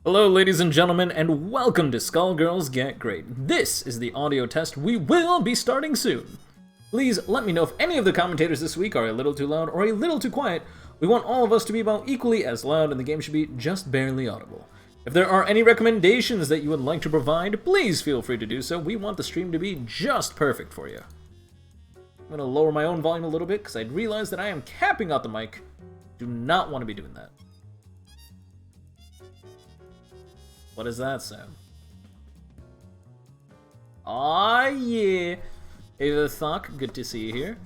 Hello ladies and gentlemen, and welcome to Skullgirls Get Gr8. This is the audio test we will be starting soon. Please let me know if any of the commentators this week are a little too loud or a little too quiet. We want all of us to be about equally as loud, and the game should be just barely audible. If there are any recommendations that you would like to provide, please feel free to do so. We want the stream to be just perfect for you. I'm going to lower my own volume a little bit because I realize that I am capping out the mic. Do not want to be doing that. What does that sound? Aw, yeah. Hey the Thok, good to see you here.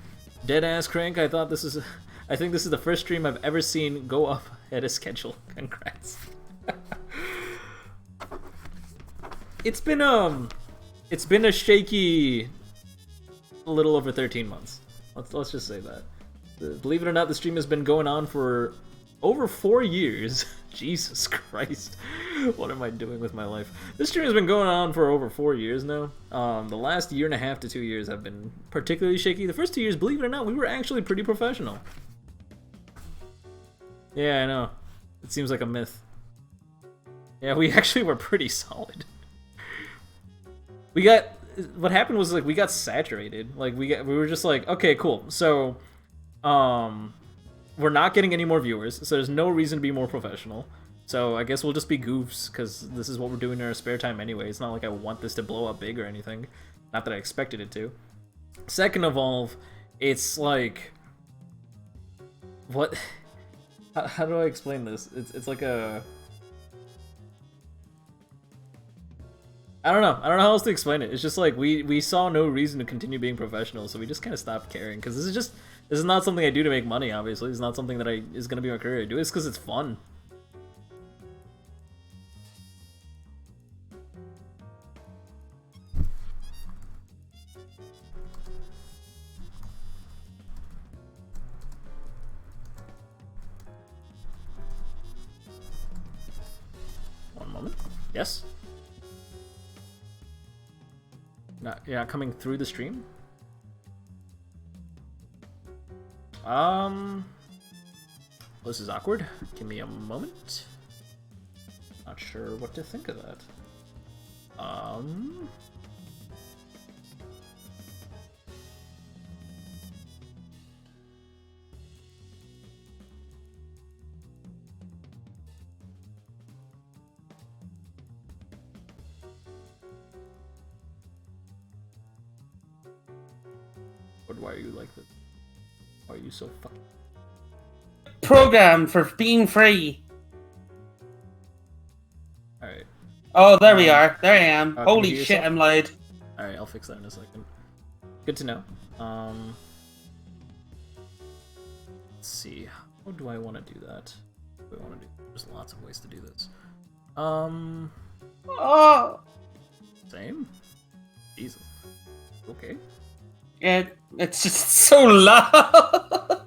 Deadass Crank, I think this is the first stream I've ever seen go up ahead of schedule. Congrats. It's been a shaky little over 13 months. Let's just say that. Believe it or not, the stream has been going on for over 4 years. Jesus Christ. What am I doing with my life? This stream has been going on for over 4 years now. The last year and a half to 2 years have been particularly shaky. The first 2 years, believe it or not, we were actually pretty professional. Yeah, I know. It seems like a myth. Yeah, we actually were pretty solid. What happened was, like, we got saturated. Like, we were just like, okay, cool. So, we're not getting any more viewers, so there's no reason to be more professional. So I guess we'll just be goofs, because this is what we're doing in our spare time anyway. It's not like I want this to blow up big or anything. Not that I expected it to. Second of all, it's like... What? How do I explain this? It's like a... I don't know how else to explain it. It's just like, we saw no reason to continue being professional, so we just kind of stopped caring, because this is not something I do to make money, obviously. It's not something that is going to be my career. I do this because it's fun. One moment. Yes? You're not coming through the stream? This is awkward. Give me a moment. Not sure what to think of that. Why are you like this? Why are you so fucking... Programmed for being free. Alright. Oh, there we are. There I am. Can Holy you hear shit, yourself? I'm loud. Alright, I'll fix that in a second. Good to know. Let's see. How do I want to do that? What do I want to do? There's lots of ways to do this. Oh. Same? Jesus. Okay. Yeah, it's just so loud.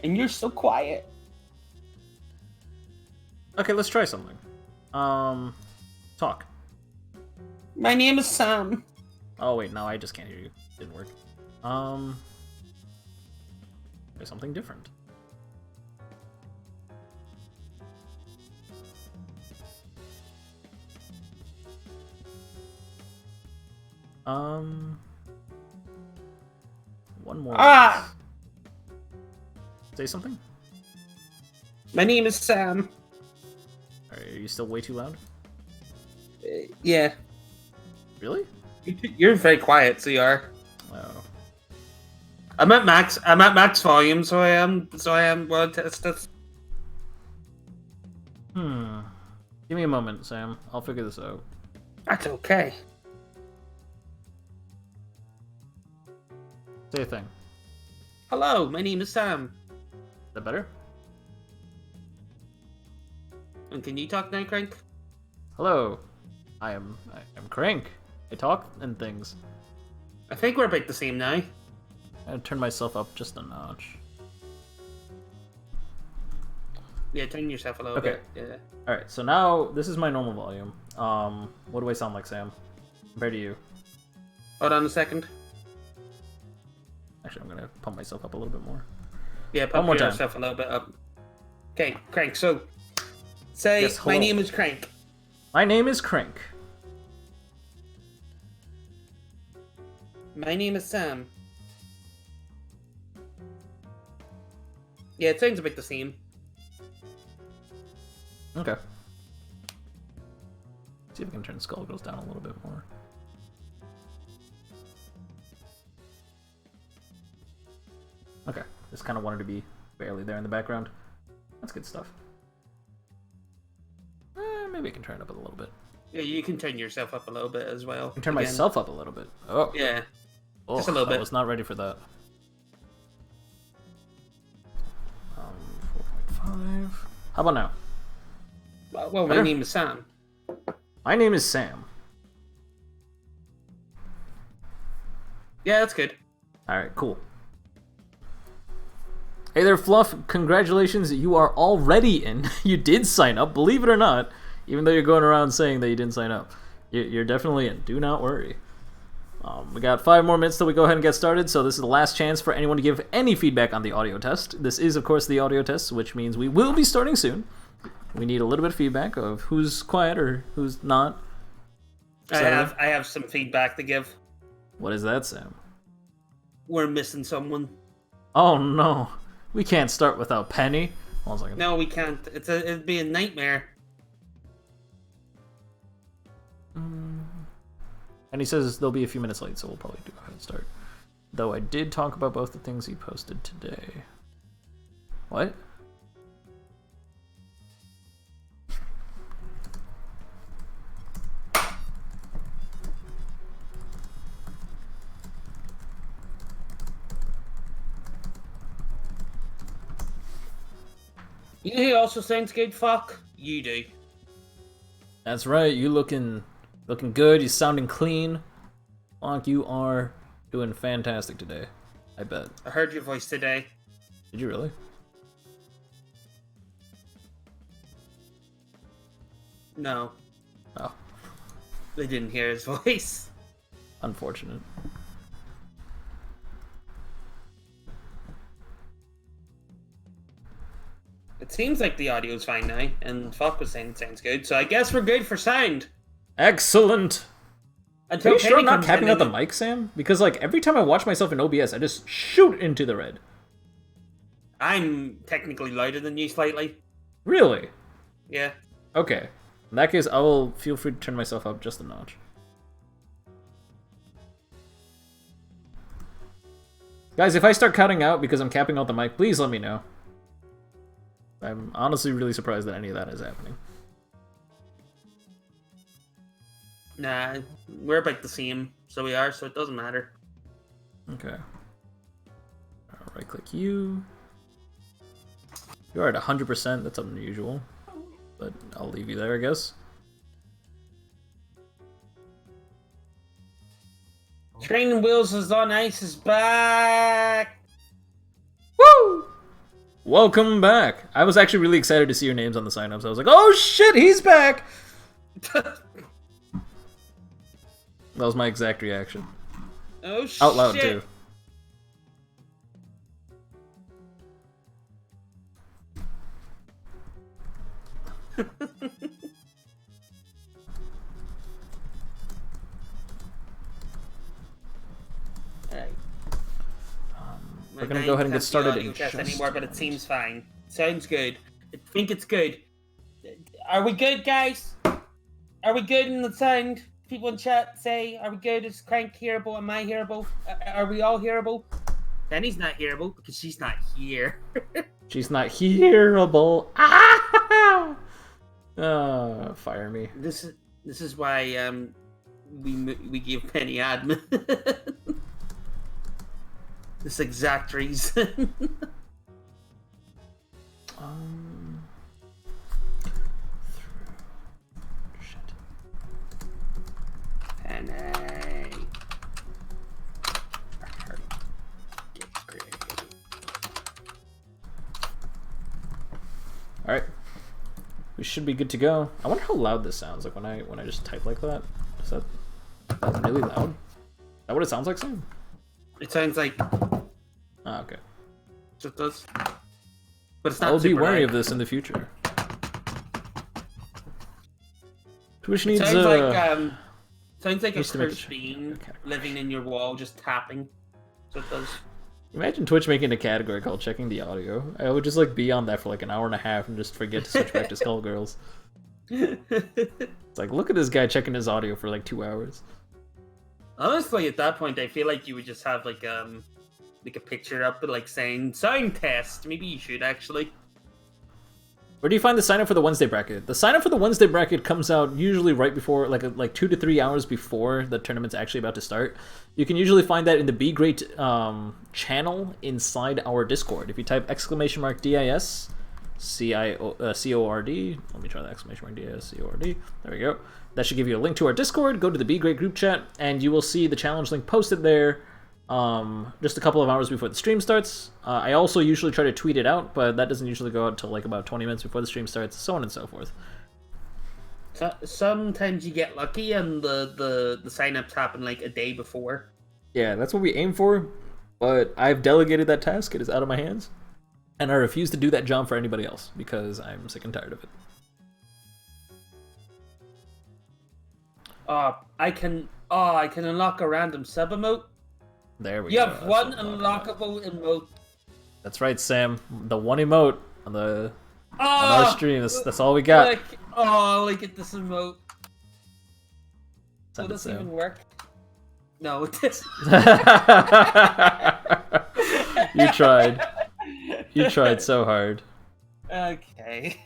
And you're so quiet. Okay, let's try something. Talk. My name is Sam. Oh wait, no, I just can't hear you. Didn't work. Try something different. One more. Ah! Say something? My name is Sam. Are you still way too loud? Yeah. Really? You're very quiet, so you are. Oh. I'm at max volume, so I am. Well, test this. Give me a moment, Sam. I'll figure this out. That's okay. Say a thing. Hello, my name is Sam. Is that better? And can you talk now, Crank? Hello. I am Crank. I talk and things. I think we're about the same now. I turn myself up just a notch. Yeah, turn yourself a little bit. Yeah. Alright, so now this is my normal volume. What do I sound like, Sam? Compared to you? Hold on a second. Actually, I'm gonna pump myself up a little bit more. Yeah, One more pump time. yourself a little bit up. Okay, Crank, so say, Yes, my hello. name is Crank. My name is Crank. My name is Sam. Yeah, it sounds a bit the same. Okay. See if I can turn Skullgirls down a little bit more. Okay, just kind of wanted to be barely there in the background. That's good stuff. Maybe I can turn it up a little bit. Yeah, you can turn yourself up a little bit as well. I can turn again. myself up a little bit. Oh. Yeah. Oh, Just a little I bit. was not ready for that. 4.5. How about now? Well, my Better? name is Sam. My name is Sam. Yeah, that's good. Alright, cool. Hey there, Fluff. Congratulations, you are already in. You did sign up, believe it or not. Even though you're going around saying that you didn't sign up. You're definitely in. Do not worry. We got 5 more minutes till we go ahead and get started, so this is the last chance for anyone to give any feedback on the audio test. This is, of course, the audio test, which means we will be starting soon. We need a little bit of feedback of who's quiet or who's not. I have some feedback to give. What is that, Sam? We're missing someone. Oh no, we can't start without Penny. Hold on a second. No, we can't. It'd be a nightmare. And he says they'll be a few minutes late, so we'll probably go ahead and start. Though I did talk about both the things he posted today. What? You know who also sounds good? Fuck. You do. That's right, you looking good, you sounding clean. Lonk, you are doing fantastic today. I bet. I heard your voice today. Did you really? No. Oh, They didn't hear his voice. unfortunate. It seems like the audio's fine now, and Fuck was saying it sounds good, so I guess we're good for sound. Excellent! Are Until you sure Penny I'm not comes capping in out the and- mic, Sam? Because, like, every time I watch myself in OBS, I just shoot into the red. I'm technically louder than you slightly. Really? Yeah. Okay. In that case, I will feel free to turn myself up just a notch. Guys, if I start cutting out because I'm capping out the mic, please let me know. I'm honestly really surprised that any of that is happening. Nah, we're about the same, so we are, so it doesn't matter. Okay. Right click you. You are at 100%, that's unusual. But I'll leave you there, I guess. Training Wheels is on Ice is back! Woo! Welcome back. I was actually really excited to see your names on the sign-ups. I was like, oh shit, he's back! That was my exact reaction. Oh shit! Out loud, too. Alright. We're gonna go ahead and get started in test just anymore, but a it seems fine. Sounds good. I think it's good. Are we good, guys? Are we good in the sound? People in chat say, are we good? Is Crank hearable? Am I hearable? Are we all hearable? Penny's not hearable because she's not here. She's not hearable. Ah! Fire me. This is why we give Penny admin. This exact reason. Shit. Penny. Get great. All right. We should be good to go. I wonder how loud this sounds. Like when I just type like that. Is that really loud? Is that what it sounds like, Sam? It sounds like. Ah, okay. It does. But it's not. I'll be super wary loud. of this in the future. Twitch needs Sounds like a needs to make cursed a being category. living in your wall, just tapping. So it does. Imagine Twitch making a category called checking the audio. I would just like be on that for like an hour and a half and just forget to switch back to Skullgirls. It's like, look at this guy checking his audio for like 2 hours. Honestly, at that point, I feel like you would just have like a picture up, but like saying sound test. Maybe you should actually. Where do you find the sign up for the Wednesday bracket? The sign up for the Wednesday bracket comes out usually right before, like 2 to 3 hours before the tournament's actually about to start. You can usually find that in the Be Great channel inside our Discord. If you type !DIS CORD, let me try that !DIS CORD. There we go. That should give you a link to our Discord. Go to the Be Great group chat, and you will see the challenge link posted there. Just a couple of hours before the stream starts. I also usually try to tweet it out, but that doesn't usually go out until like about 20 minutes before the stream starts, so on and so forth. So, sometimes you get lucky and the sign-ups happen like a day before. Yeah, that's what we aim for, but I've delegated that task. It is out of my hands, and I refuse to do that job for anybody else because I'm sick and tired of it. I can unlock a random sub emote. There we You go. have That's one what I'm talking about. unlockable emote. That's right, Sam. The one emote on our stream. That's all we got. Look at this emote. Will this even work? No, it doesn't. You tried. You tried so hard. Okay.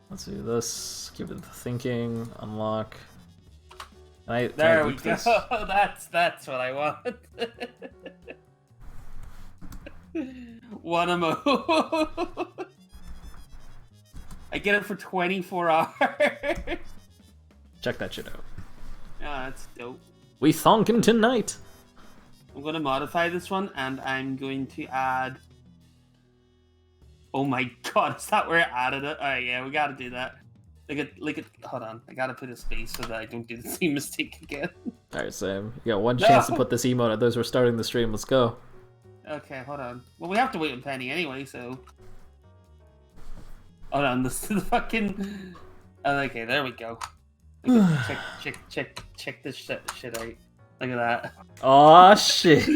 Let's do this. Give it the thinking. Unlock. Can There I we loop go. this? That's what I want. One emote. I get it for 24 hours. Check that shit out. Oh, that's dope. We thonkin' tonight. I'm gonna modify this one, and I'm going to add. Oh my god, is that where I added it? Alright, yeah, we gotta do that. Look at. Hold on, I gotta put a space so that I don't do the same mistake again. Alright, Sam. You got one chance to put this emote out. Those who are starting the stream. Let's go. Okay, hold on. Well, we have to wait on Penny anyway, so. Hold on, this is the fucking. Oh, okay, there we go. Check this shit out. Look at that. Aw, shit.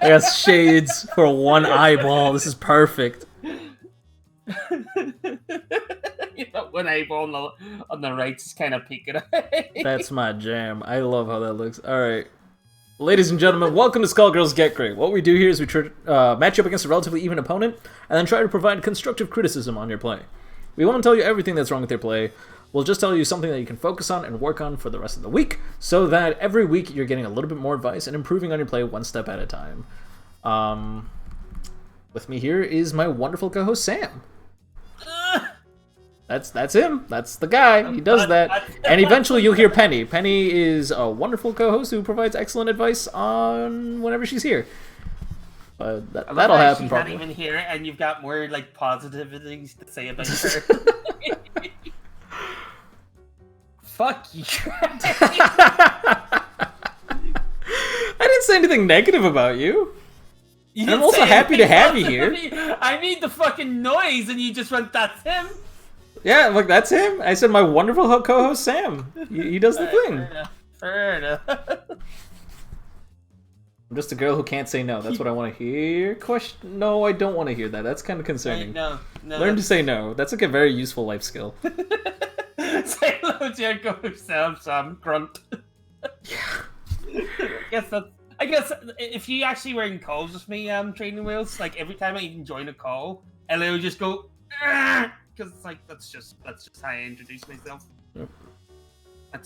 I got shades for one eyeball. This is perfect. You know, one eyeball on the right is kind of peeking out. That's my jam. I love how that looks. Alright. Ladies and gentlemen, welcome to Skullgirls Get Gr8. What we do here is we match you up against a relatively even opponent, and then try to provide constructive criticism on your play. We won't tell you everything that's wrong with your play. We'll just tell you something that you can focus on and work on for the rest of the week, so that every week you're getting a little bit more advice and improving on your play one step at a time. With me here is my wonderful co-host, Sam. That's him. That's the guy. He does that. And eventually you'll hear Penny. Penny is a wonderful co-host who provides excellent advice on whenever she's here. But that'll happen she's probably. Not even here, and you've got more like positivities to say about her. Fuck you. I didn't say anything negative about you. And I'm also happy to have you here. I made the fucking noise, and you just went, "That's him." Yeah, look, that's him. I said my wonderful co-host Sam. He does the thing. Fair enough. I'm just a girl who can't say no. That's what I want to hear. Question? No, I don't want to hear that. That's kind of concerning. No. Learn to say no. That's like a very useful life skill. Say hello to your co-host Sam grunt. Yeah. I I guess if you actually were in calls with me, training wheels, like every time I even join a call, Ellie would just go, because it's like that's just how I introduce myself. Yep.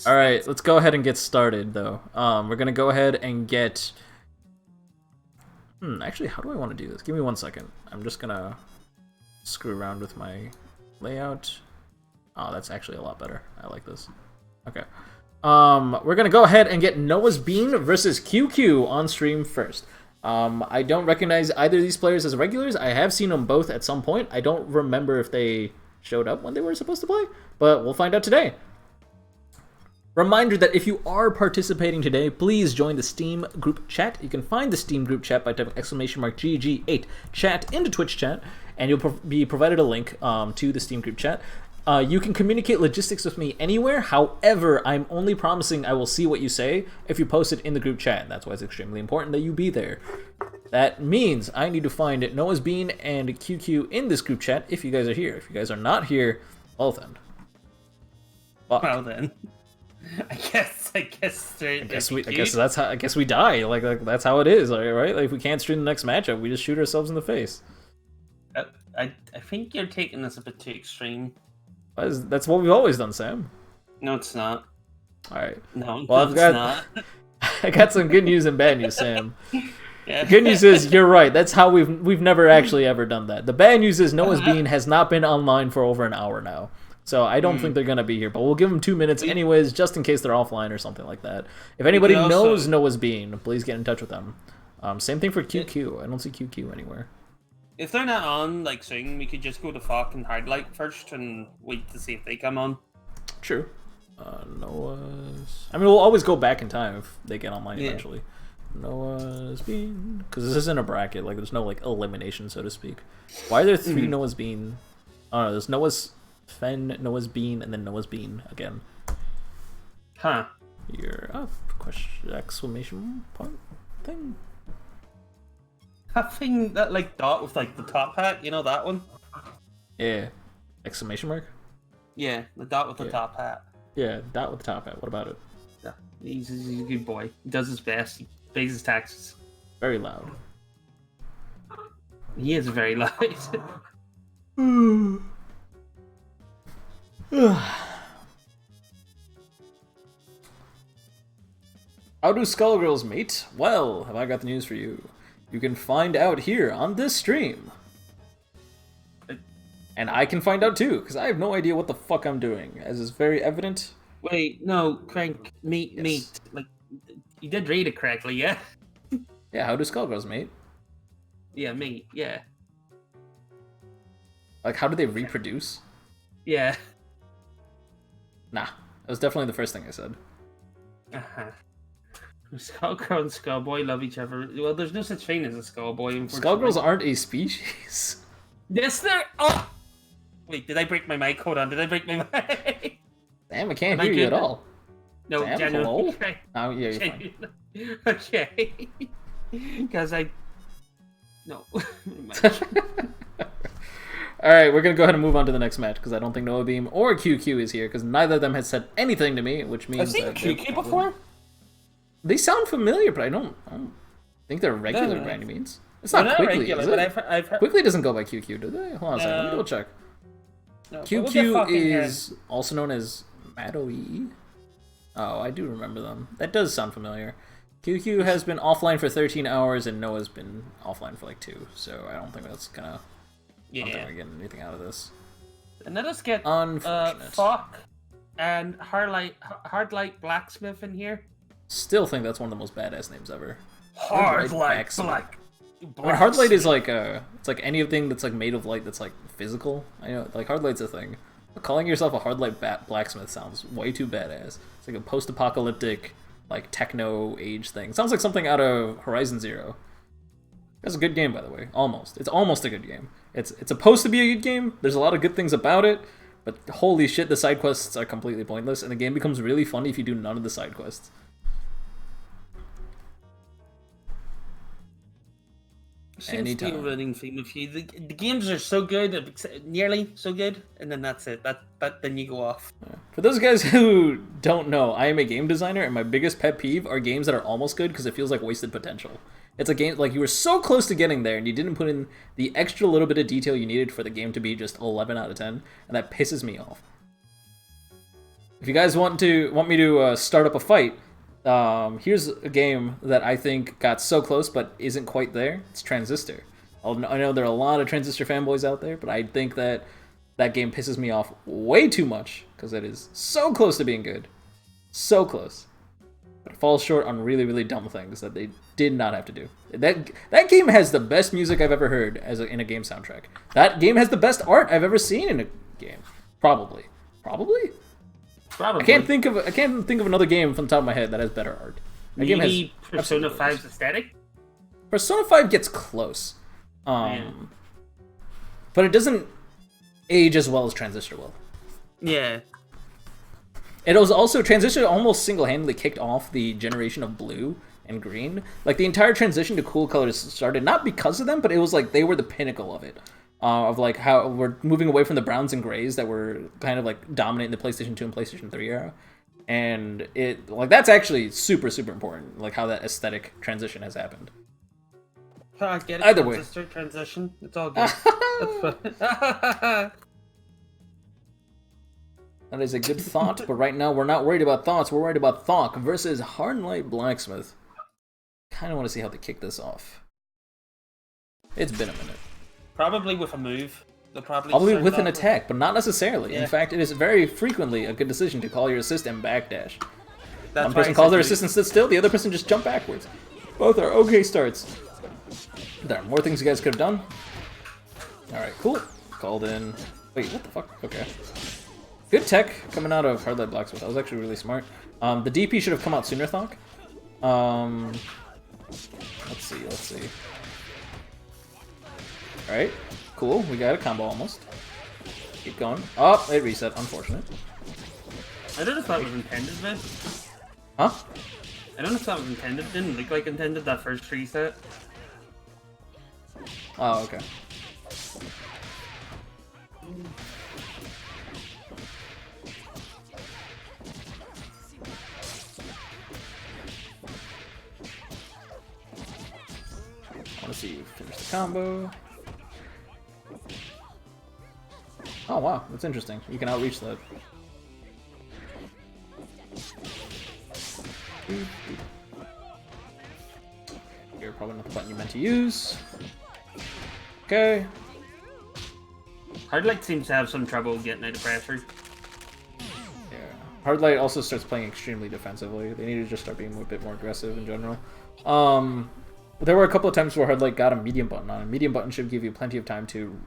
All right, let's go ahead and get started though. We're gonna go ahead and get. Actually, how do I want to do this? Give me 1 second. I'm just gonna screw around with my layout. Oh, that's actually a lot better. I like this. Okay. We're gonna go ahead and get Noah's Bean versus QQ on stream first. I don't recognize either of these players as regulars. I have seen them both at some point. I don't remember if they showed up when they were supposed to play, but we'll find out today. Reminder that if you are participating today, please join the Steam group chat. You can find the Steam group chat by typing !GG8 chat into Twitch chat, and you'll be provided a link to the Steam group chat. You can communicate logistics with me anywhere. However, I'm only promising I will see what you say if you post it in the group chat. That's why it's extremely important that you be there. That means I need to find Noah's Bean and QQ in this group chat if you guys are here. If you guys are not here, well then. Fuck. Well then. I guess that's we die. Like that's how it is, right? Like if we can't stream the next matchup, we just shoot ourselves in the face. I think you're taking this a bit too extreme. That's what we've always done, Sam. No, it's not. All right. No, well, it's not. I got some good news and bad news, Sam. Yeah. The good news is you're right. That's how we've never actually ever done that. The bad news is Noah's Bean has not been online for over an hour now. So I don't think they're going to be here, but we'll give them 2 minutes anyways, just in case they're offline or something like that. If anybody knows Noah's Bean, please get in touch with them. Same thing for QQ. I don't see QQ anywhere. If they're not on, like, soon, we could just go to Falk and Hardlight first and wait to see if they come on. True. Noah's... I mean, we'll always go back in time if they get online eventually. Noah's Bean... Because this isn't a bracket. Like, there's no, like, elimination, so to speak. Why are there 3 Noah's Bean? Oh, no, there's Noah's... Fen, Noah's Bean, and then Noah's Bean again. Huh. You're up? Question, exclamation point thing? That thing, that like dot with like the top hat, you know that one? Yeah. Exclamation mark? Yeah, the dot with the top hat. Yeah, dot with the top hat. What about it? Yeah, he's a good boy. He does his best. He pays his taxes. Very loud. He is very loud. How do Skullgirls mate? Well, have I got the news for you. You can find out here on this stream. And I can find out too, because I have no idea what the fuck I'm doing, as is very evident. Wait, no, Crank, meat. Like, you did read it correctly, yeah? Yeah, how do Skullgirls mate? Yeah, meat, yeah. Like, how do they reproduce? Yeah. Nah, that was definitely the first thing I said. Uh-huh. Skullgirl and Skullboy love each other. Well, there's no such thing as a Skullboy. Skullgirls aren't a species. Yes, they're... Oh! Wait, did I break my mic? Hold on, did I break my mic? Damn, I can't hear you at all. No, Damn, genuinely. hello? Oh, yeah, you're fine. Okay. Because I... No. Alright, we're going to go ahead and move on to the next match, because I don't think Noah Beam or QQ is here, because neither of them has said anything to me, which means I've seen QQ before? They sound familiar, but I don't think they're regular by any means. It's not Quickly, regular, is it? But I've heard... Quickly doesn't go by QQ, do they? Hold on a second, let me double check. No, QQ is also known as Madoe. Oh, I do remember them. That does sound familiar. QQ has been offline for 13 hours, and Noah's been offline for like 2, so I don't think that's gonna... I don't think we're getting anything out of this. And let us get Falk and Hardlight Blacksmith in here. Still think that's one of the most badass names ever. Hardlight Black. I mean, Hardlight is like it's like anything that's like made of light that's like physical. I know, like Hardlight's a thing. But calling yourself a Hardlight Blacksmith sounds way too badass. It's like a post-apocalyptic, like techno age thing. Sounds like something out of Horizon Zero. That's a good game, by the way. Almost. It's almost a good game. It's supposed to be a good game. There's a lot of good things about it, but holy shit, the side quests are completely pointless, and the game becomes really funny if you do none of the side quests. Seems to be a running theme of you. The games are so good, nearly so good, and then that's it. Then you go off. For those guys who don't know, I am a game designer, and my biggest pet peeve are games that are almost good because it feels like wasted potential. It's a game like you were so close to getting there, and you didn't put in the extra little bit of detail you needed for the game to be just 11 out of 10, and that pisses me off. If you guys want me to start up a fight, here's a game that I think got so close but isn't quite there. It's Transistor. I know there are a lot of Transistor fanboys out there, but I think that game pisses me off way too much because it is so close to being good. So close. But it falls short on really, really dumb things that they did not have to do. That game has the best music I've ever heard in a game soundtrack. That game has the best art I've ever seen in a game. Probably. Probably? I can't think of another game from the top of my head that has better art. That game has Persona 5's aesthetic. Persona 5 gets close, but it doesn't age as well as Transistor will. Yeah. It was also Transistor almost single-handedly kicked off the generation of blue and green. Like the entire transition to cool colors started not because of them, but it was like they were the pinnacle of it. Of like how we're moving away from the browns and grays that were kind of like dominant in the PlayStation 2 and PlayStation 3 era. And it like that's actually super, super important, like how that aesthetic transition has happened. I get it. Either way. Transition. It's all good. That's fun. That is a good thought, but right now we're not worried about thoughts, we're worried about Thok versus Hardlight Blacksmith. Kinda wanna see how they kick this off. It's been a minute. Probably with a move. They'll probably with an attack, but not necessarily. Yeah. In fact, it is very frequently a good decision to call your assist and backdash. One person calls their assist and sits still, the other person just jump backwards. Both are okay starts. There are more things you guys could have done. Alright, cool. Called in. Wait, what the fuck? Okay. Good tech coming out of Hardlight Blacksmith. That was actually really smart. The DP should have come out sooner, Thok. Let's see. Alright, cool. We got a combo almost. Keep going. Oh, it reset. Unfortunate. I don't know if that was intended, man. Huh? I don't know if that was intended. Didn't look like intended, that first reset. Oh, okay. I want to see you finish the combo. Oh wow, that's interesting. You can outreach that. You're probably not the button you meant to use. Okay. Hardlight seems to have some trouble getting out of pressure. Yeah. Hardlight also starts playing extremely defensively. They need to just start being a bit more aggressive in general. There were a couple of times where Hardlight got a medium button on. A medium button should give you plenty of time to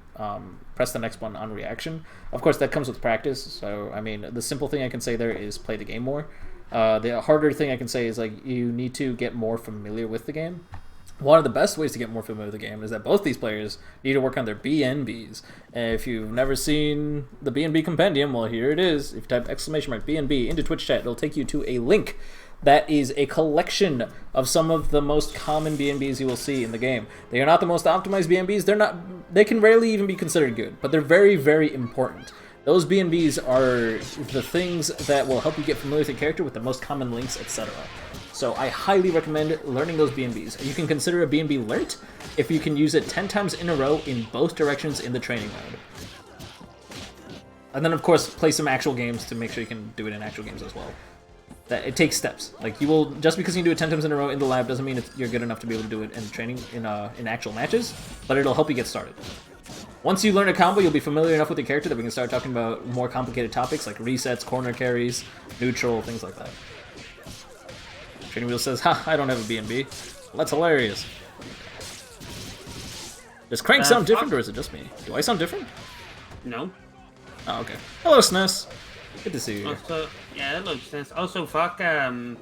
press the next button on reaction. Of course, that comes with practice. So, I mean, the simple thing I can say there is play the game more. The harder thing I can say is, like, you need to get more familiar with the game. One of the best ways to get more familiar with the game is that both these players need to work on their BNBs. If you've never seen the BNB Compendium, well, here it is. If you type !BNB into Twitch chat, it'll take you to a link that is a collection of some of the most common BNBs you will see in the game. They are not the most optimized BNBs. They can rarely even be considered good, but they're very, very important. Those BNBs are the things that will help you get familiar with the character with the most common links, etc. So I highly recommend learning those BNBs. You can consider a BNB learnt if you can use it 10 times in a row in both directions in the training mode. And then, of course, play some actual games to make sure you can do it in actual games as well. That it takes steps. Like, you will, just because you do it 10 times in a row in the lab doesn't mean you're good enough to be able to do it in training in actual matches, but it'll help you get started. Once you learn a combo, you'll be familiar enough with the character that we can start talking about more complicated topics like resets, corner carries, neutral, things like that. Training Wheel says, ha, I don't have a BNB. Well, that's hilarious. Does Crank sound different, or is it just me? Do I sound different? No. Oh, okay. Hello, SNES. Good to see you. Also, yeah, hello, SNES. Also, Fok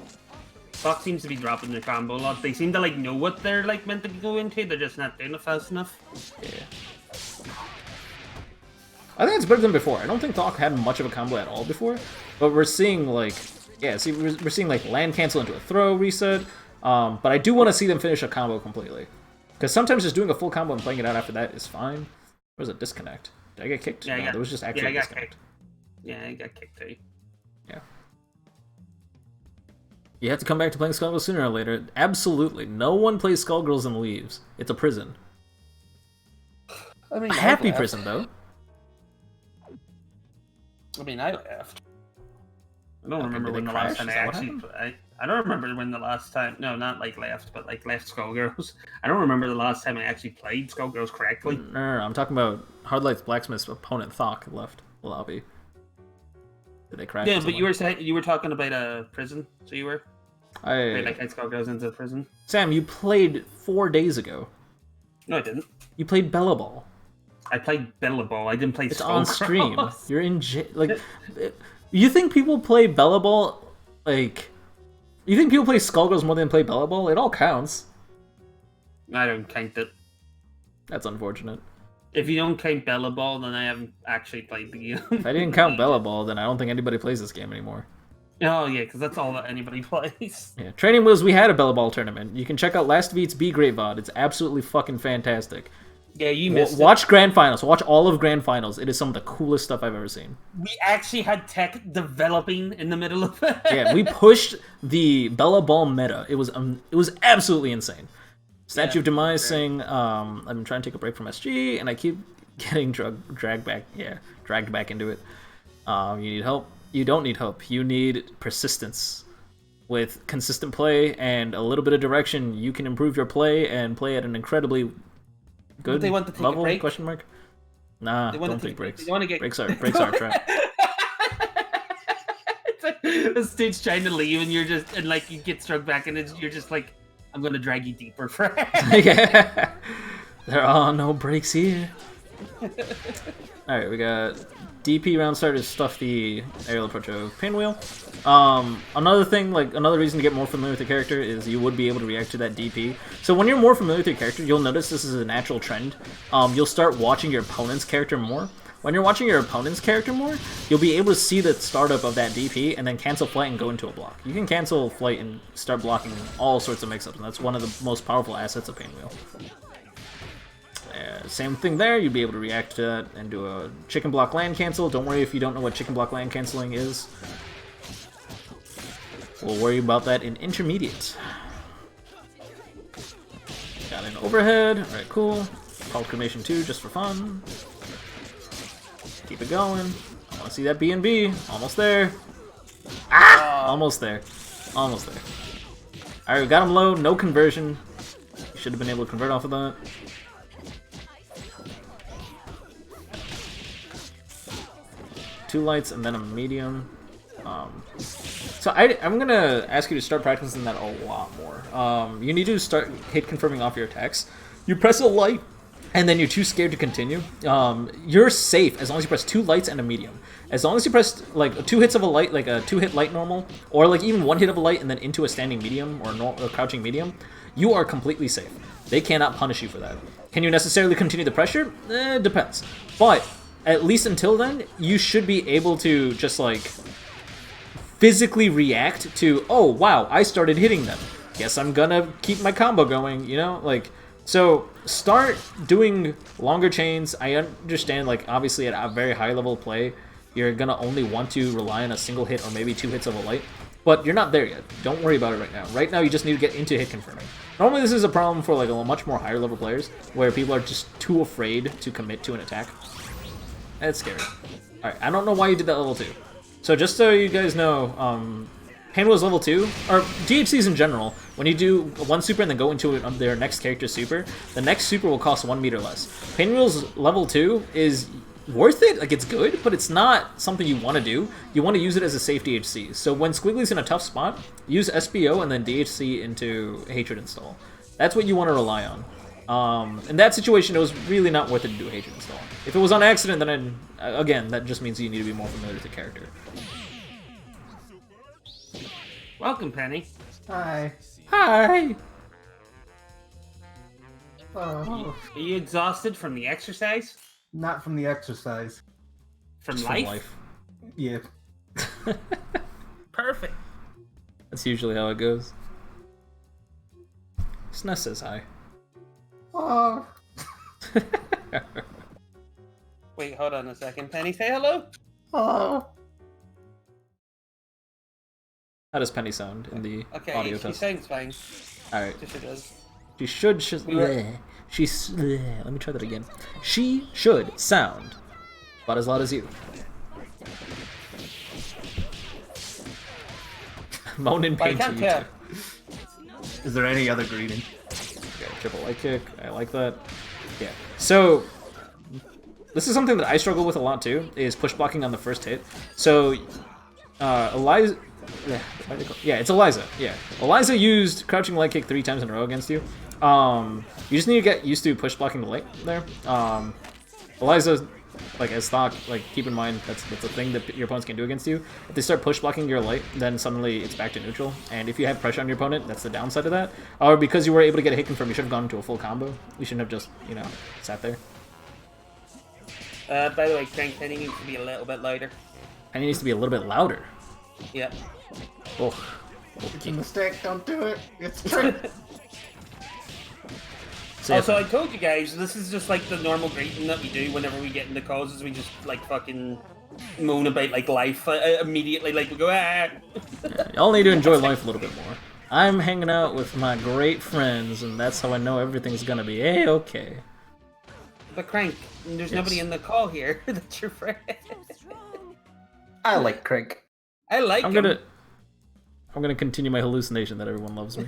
seems to be dropping the combo a lot. They seem to, like, know what they're, like, meant to go into. They're just not doing it fast enough. Yeah. I think it's better than before. I don't think Thok had much of a combo at all before, but we're seeing, like, yeah, see, we're seeing, like, land cancel into a throw reset, but I do want to see them finish a combo completely. Because sometimes just doing a full combo and playing it out after that is fine. Or was it disconnect? Did I get kicked? Yeah, no, there was just actual disconnect. Kicked. Yeah, I got kicked too. Yeah. You have to come back to playing Skullgirls sooner or later. Absolutely. No one plays Skullgirls and leaves. It's a prison. I mean, a happy prison, though. I mean, I left. I don't remember when the last time I actually... I don't remember when the last time... No, not like left, but like left Skullgirls. I don't remember the last time I actually played Skullgirls correctly. No, I'm talking about Hardlight's Blacksmith's opponent Thok left the lobby. Did they crash? Yeah, but you were talking about a prison, so you were... like Skullgirls into prison. Sam, you played 4 days ago. No, I didn't. You played Bellaball. I played Bellaball. I didn't play It's Skullgirls. on stream. You're in like... You think people play Bellaball, like... You think people play Skullgirls more than play Bellaball? It all counts. I don't count it. That's unfortunate. If you don't count Bellaball, then I haven't actually played the game. If I didn't count Bellaball, then I don't think anybody plays this game anymore. Oh, yeah, because that's all that anybody plays. Yeah, Training Wheels, we had a Bellaball tournament. You can check out Last Beats Be Great VOD. It's absolutely fucking fantastic. Yeah, you missed Watch Grand Finals. Watch all of Grand Finals. It is some of the coolest stuff I've ever seen. We actually had tech developing in the middle of it. Yeah, we pushed the Bellaball meta. It was absolutely insane. Statue of Demise saying, I've been trying to take a break from SG, and I keep getting dragged back into it. You need help. You don't need help. You need persistence. With consistent play and a little bit of direction, you can improve your play and play at an incredibly good they want to take level? A break? Question mark. Nah, they want don't to take breaks. They want to get breaks are trap. It's like the stage trying to leave, and you're just like you get struck back, and you're just like, I'm gonna drag you deeper, friend. Yeah. There are no breaks here. All right, we got DP round start is stuff the aerial approach of Pinwheel. Another thing, like another reason to get more familiar with the character is you would be able to react to that DP. So when you're more familiar with your character, you'll notice this is a natural trend. You'll start watching your opponent's character more. When you're watching your opponent's character more, you'll be able to see the startup of that DP and then cancel flight and go into a block. You can cancel flight and start blocking all sorts of mix-ups, and that's one of the most powerful assets of Pinwheel. Same thing there, you'd be able to react to that and do a chicken block land cancel. Don't worry if you don't know what chicken block land canceling is. We'll worry about that in intermediate. Got an overhead, alright, cool. Called Cremation 2 just for fun. Keep it going. I want to see that B&B. Almost there. Ah! Almost there. Almost there. Alright, we got him low, no conversion. You should have been able to convert off of that. Two lights and then a medium. So I'm gonna ask you to start practicing that a lot more. You need to start hit confirming off your attacks. You press a light, and then you're too scared to continue. You're safe as long as you press two lights and a medium. As long as you press like 2 hits of a light, like a 2-hit light normal, or like even 1 hit of a light and then into a standing medium or a crouching medium, you are completely safe. They cannot punish you for that. Can you necessarily continue the pressure? Depends. But at least until then, you should be able to just like physically react to, oh wow, I started hitting them. Guess I'm gonna keep my combo going, you know? Like, so start doing longer chains. I understand, like, obviously at a very high level of play, you're gonna only want to rely on a single hit or maybe 2 hits of a light, but you're not there yet. Don't worry about it right now. Right now, you just need to get into hit confirming. Normally, this is a problem for like a much more higher level players, where people are just too afraid to commit to an attack. That's scary. Alright, I don't know why you did that level 2. So just so you guys know, Pinwheel's level 2, or DHCs in general, when you do one super and then go into their next character's super, the next super will cost 1 meter less. Pinwheel's level 2 is worth it, like it's good, but it's not something you want to do. You want to use it as a safe DHC. So when Squiggly's in a tough spot, use SBO and then DHC into Hatred install. That's what you want to rely on. In that situation, it was really not worth it to do a Hatred install. If it was on accident, then again, that just means you need to be more familiar with the character. Welcome, Penny. Hi. Hi! Oh, Are you exhausted from the exercise? not from the exercise. From Just life? Yeah. Perfect. That's usually how it goes. Sness says hi. Oh. Wait, hold on a second. Penny, say hello. Oh. How does Penny sound in the audio she test? sounds fine. Alright. She does. She should. Let me try that again. She should sound about as loud as you. Moan in pain to you too. Is there any other greeting? Okay, triple light kick. I like that. Yeah. So this is something that I struggle with a lot too. Is push blocking on the first hit. So Eliza. Yeah, it's Eliza. Yeah, Eliza used crouching light kick 3 times in a row against you. You just need to get used to push blocking the light there. Eliza, like as stock, like keep in mind that's a thing that your opponents can do against you. If they start push blocking your light, then suddenly it's back to neutral. And if you have pressure on your opponent, that's the downside of that. Or because you were able to get a hit confirm, you should have gone into a full combo. You shouldn't have just, sat there. By the way, Crank, Penny needs to be a little bit louder. Penny needs to be a little bit louder. Yep. Oh. It's a mistake. Don't do it. It's a trick. Also, I told you guys, this is just like the normal greeting that we do whenever we get into causes. We just like fucking moan about like life immediately. Like we go, ah. Y'all need to enjoy life a little bit more. I'm hanging out with my great friends, and that's how I know everything's gonna be a-okay. But Crank, there's nobody in the call here that's your friend. I like Crank. I like him. I'm gonna continue my hallucination that everyone loves me.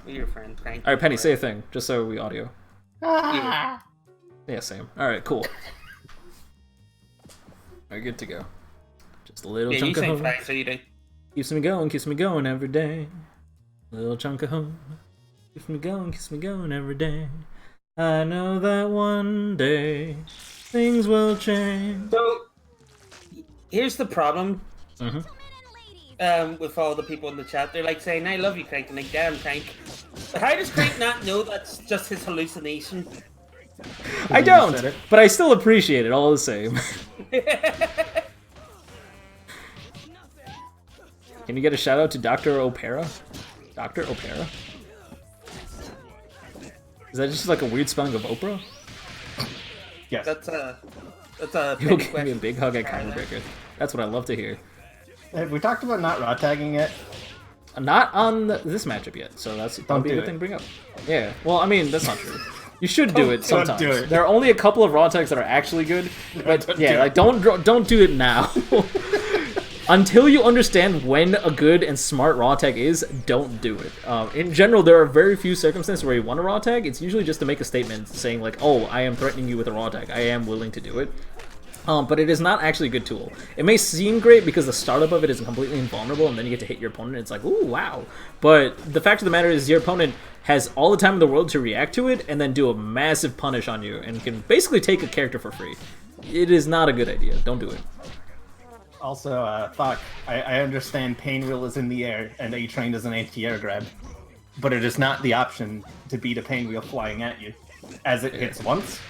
Your friend, Crank. Alright, Penny, say a thing, just so we audio. Yeah. Yeah, same. Alright, cool. Alright, good to go. Just a little chunk of home. Fine, so you do. Keeps me going every day. Little chunk of home. Keeps me going every day. I know that one day things will change. So, here's the problem. Mm-hmm. With all the people in the chat, they're like saying, I love you, Crank, and like, damn, Crank. But how does Crank not know that's just his hallucination? I don't, but I still appreciate it all the same. Can you get a shout out to Dr. Opera? Dr. Opera? Is that just like a weird spelling of Oprah? Yes. That's a You'll give me a big hug at Combo Breaker. That's what I love to hear. Have we talked about not raw tagging yet? Not on this matchup yet, so that'll be a good thing to bring up. Yeah, well, I mean, that's not true. You should do it sometimes. Don't do it. There are only a couple of raw tags that are actually good, but don't do it now. Until you understand when a good and smart raw tag is, don't do it. In general, there are very few circumstances where you want a raw tag. It's usually just to make a statement saying like, oh, I am threatening you with a raw tag. I am willing to do it. But it is not actually a good tool. It may seem great because the startup of it is completely invulnerable, and then you get to hit your opponent, and it's like, ooh, wow. But the fact of the matter is your opponent has all the time in the world to react to it, and then do a massive punish on you, and can basically take a character for free. It is not a good idea. Don't do it. Also, Thok, I understand Pain Wheel is in the air, and A-Train is an anti-air grab, but it is not the option to beat a Pain Wheel flying at you, as it hits once,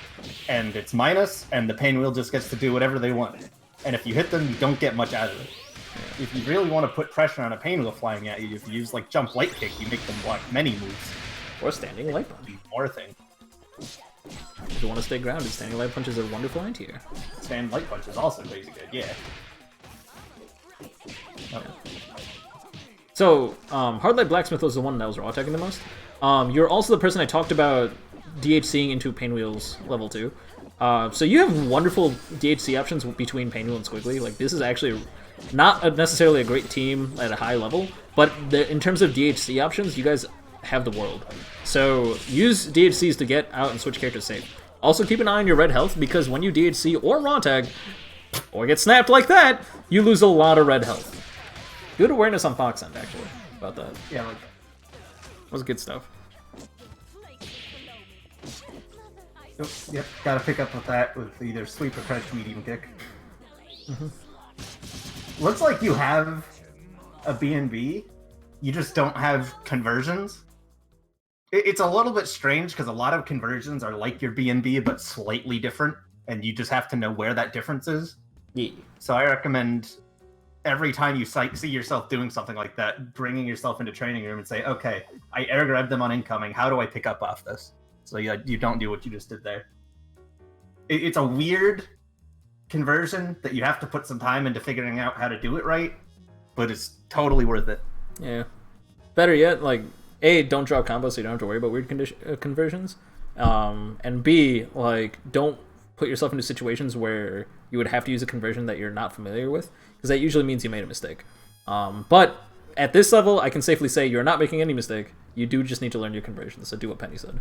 and it's minus, and the Pain Wheel just gets to do whatever they want. And if you hit them, you don't get much out of it. If you really want to put pressure on a Pain Wheel flying at you, if you use like Jump Light Kick, you make them block many moves. Or Standing Light Punch. More thing. If you want to stay grounded, Standing Light Punch is a wonderful anti-air. Standing Light Punch is also crazy good, yeah. Oh. So, Hard Light Blacksmith was the one that was raw attacking the most. You're also the person I talked about DHCing into Pain Wheel's level 2. So you have wonderful DHC options between Pain Wheel and Squiggly. Like, this is actually not necessarily a great team at a high level, but in terms of DHC options, you guys have the world. So use DHCs to get out and switch characters safe. Also keep an eye on your red health, because when you DHC or raw tag, or get snapped like that, you lose a lot of red health. Good awareness on Fox End, actually, about that. Yeah, like... That was good stuff. Oh, yep, gotta pick up with that with either sweep or crouch medium kick. Looks like you have a B&B, you just don't have conversions. It's a little bit strange because a lot of conversions are like your B&B but slightly different, and you just have to know where that difference is. Yeah. So I recommend every time you see yourself doing something like that, bringing yourself into training room and say, okay, I air grabbed them on incoming. How do I pick up off this? So you don't do what you just did there. It's a weird conversion that you have to put some time into figuring out how to do it right, but it's totally worth it. Yeah. Better yet, like, A, don't draw combos so you don't have to worry about weird conversions. And B, like, don't put yourself into situations where you would have to use a conversion that you're not familiar with, because that usually means you made a mistake. But at this level, I can safely say you're not making any mistake. You do just need to learn your conversions, so do what Penny said.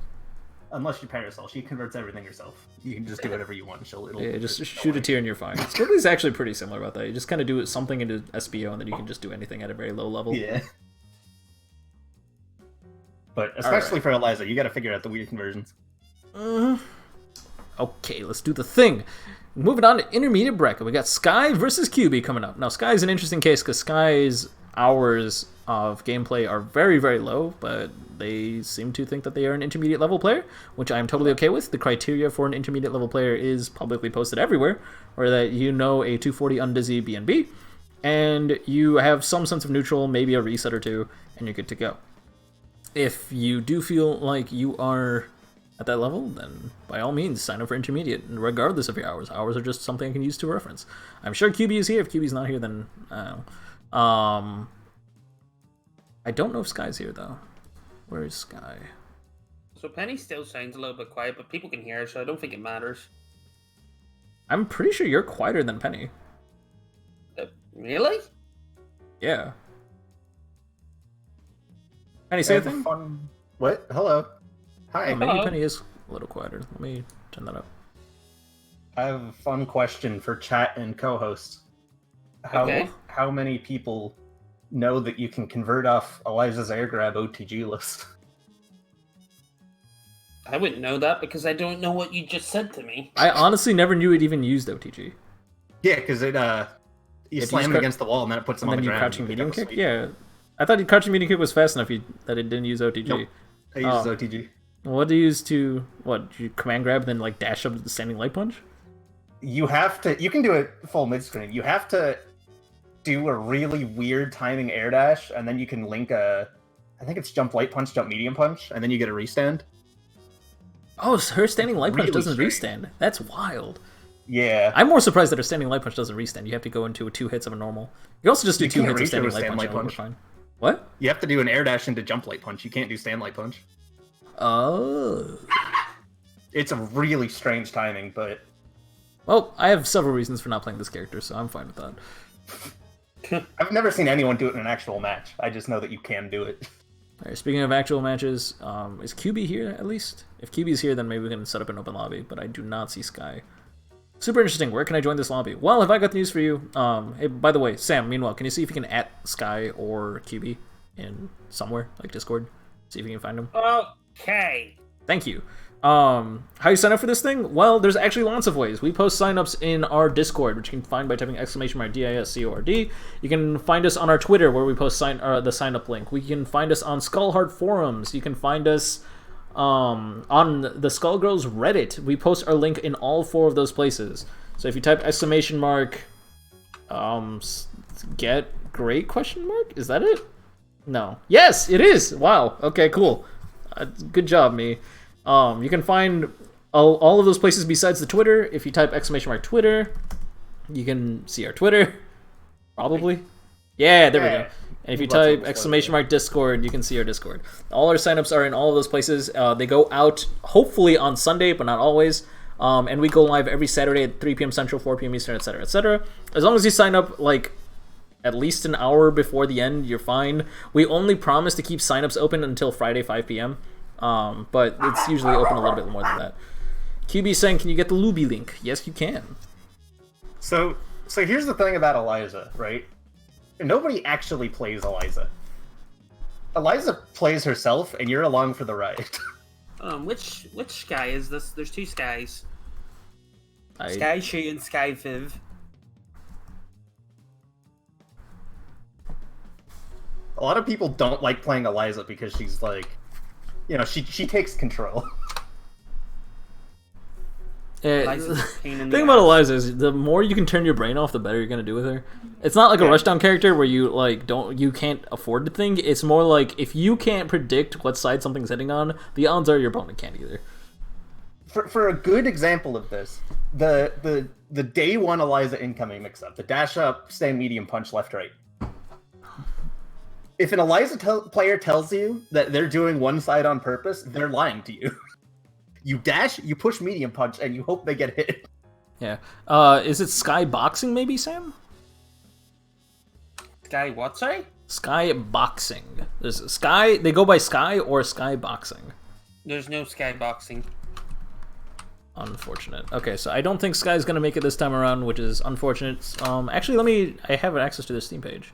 Unless you Parasol, she converts everything herself. You can just do whatever you want. Yeah, just shoot a tier and you're fine. Skullgirls actually pretty similar about that. You just kind of do something into SBO, and then you can just do anything at a very low level. Yeah. But especially for Eliza, you got to figure out the weird conversions. Okay, let's do the thing. Moving on to intermediate bracket, we got Sky versus QB coming up. Now, Sky's an interesting case because Sky's hours of gameplay are very, very low, but they seem to think that they are an intermediate level player, which I am totally okay with. The criteria for an intermediate level player is publicly posted everywhere, or that you know a 240 undizzy BNB, and you have some sense of neutral, maybe a reset or two, and you're good to go. If you do feel like you are at that level, then by all means sign up for intermediate, regardless of your hours. Hours are just something I can use to reference. I'm sure QB is here. If QB's not here, then I don't know. I don't know if Sky's here though. Where is Sky? So Penny still sounds a little bit quiet, but people can hear her, so I don't think it matters. I'm pretty sure you're quieter than Penny. Really? Yeah. Penny, say anything? What? Hello. Hi. Oh, maybe Penny is a little quieter. Let me turn that up. I have a fun question for chat and co-hosts. How many people know that you can convert off Eliza's air grab OTG list? I wouldn't know that because I don't know what you just said to me. I honestly never knew it even used OTG. Yeah, because you slam it against the wall and then it puts them on the ground. Crouching medium kick? Yeah. I thought crouching medium kick was fast enough that it didn't use OTG. Nope. I use OTG. What do you use to, you command grab and then like dash up the standing light punch? You can do it full mid-screen. You have to do a really weird timing air dash, and then you can link I think it's jump light punch, jump medium punch, and then you get a restand. Oh, so her standing light punch doesn't restand. That's wild. Yeah. I'm more surprised that her standing light punch doesn't restand. You have to go into 2 hits of a normal. You also just do 2 hits of standing light punch. Fine. What? You have to do an air dash into jump light punch. You can't do stand light punch. Oh. It's a really strange timing, but... Well, I have several reasons for not playing this character, so I'm fine with that. I've never seen anyone do it in an actual match. I just know that you can do it. Alright, speaking of actual matches, is QB here at least? If QB is here, then maybe we can set up an open lobby, but I do not see Sky. Super interesting. Where can I join this lobby? Well, have I got news for you? Hey, by the way, Sam, meanwhile, can you see if you can @ Sky or QB in somewhere, like Discord? See if you can find them. Okay. Thank you. How you sign up for this thing? Well, there's actually lots of ways. We post signups in our Discord, which you can find by typing !DISCORD. You can find us on our Twitter, where we post the sign up link. We can find us on Skullheart forums. You can find us on the Skullgirls Reddit. We post our link in all 4 of those places. So if you type !Get Gr8 ? Is that it? No. Yes, it is. Wow. Okay, cool. Good job, me. You can find all of those places besides the Twitter. If you type !Twitter, you can see our Twitter. Probably. Yeah, there we go. And if you type !Discord, you can see our Discord. All our signups are in all of those places. They go out hopefully on Sunday, but not always. And we go live every Saturday at 3 p.m. Central, 4 p.m. Eastern, etc., etc. As long as you sign up like at least an hour before the end, you're fine. We only promise to keep signups open until Friday 5 p.m. But it's usually open a little bit more than that. QB saying, can you get the Luby link? Yes, you can. So here's the thing about Eliza, right? Nobody actually plays Eliza. Eliza plays herself, and you're along for the ride. Which Sky is this? There's 2 Skies. Sky She and Sky Viv. A lot of people don't like playing Eliza because she's like, she takes control. Eliza's a pain in The thing about Eliza is the more you can turn your brain off, the better you're gonna do with her. It's not like a rushdown character where you you can't afford to think. It's more like if you can't predict what side something's hitting on, the odds are your opponent can't either. For a good example of this, the day one Eliza incoming mix up, the dash up, stand medium punch left right. If an Eliza player tells you that they're doing one side on purpose, they're lying to you. You dash, you push medium punch, and you hope they get hit. Yeah. Is it Sky Boxing maybe, Sam? Sky what, sorry? Sky Boxing. There's Sky, they go by Sky or Sky Boxing. There's no Sky Boxing. Unfortunate. Okay, so I don't think Sky's gonna make it this time around, which is unfortunate. Actually, I have access to their Steam page.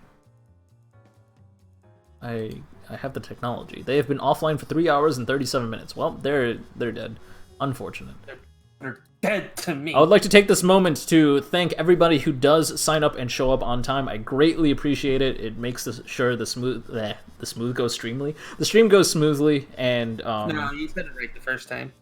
I have the technology. They have been offline for 3 hours and 37 minutes. Well, they're dead. Unfortunate. They're dead to me. I would like to take this moment to thank everybody who does sign up and show up on time. I greatly appreciate it. It makes the smooth goes streamly. The stream goes smoothly, and no, you said it right the first time.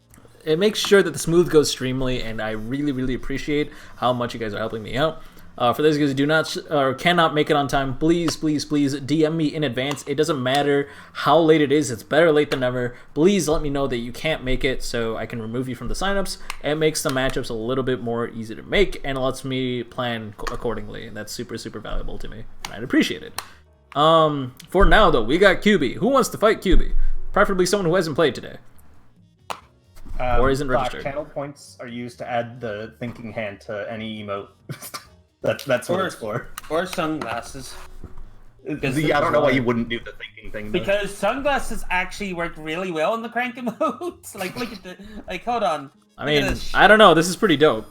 It makes sure that the smooth goes streamly, and I really, really appreciate how much you guys are helping me out. For those of you guys who do not or cannot make it on time, please, please, please DM me in advance. It doesn't matter how late it is. It's better late than never. Please let me know that you can't make it so I can remove you from the signups. It makes the matchups a little bit more easy to make and lets me plan accordingly. And that's super, super valuable to me. And I'd appreciate it. For now, though, we got QB. Who wants to fight QB? Preferably someone who hasn't played today. Or isn't registered. Channel points are used to add the thinking hand to any emote. That's what it's for. Or sunglasses. I don't know why you wouldn't do the thinking thing. Though. Because sunglasses actually work really well in the crank emotes. Like, look at the... hold on. I mean, I don't know. This is pretty dope.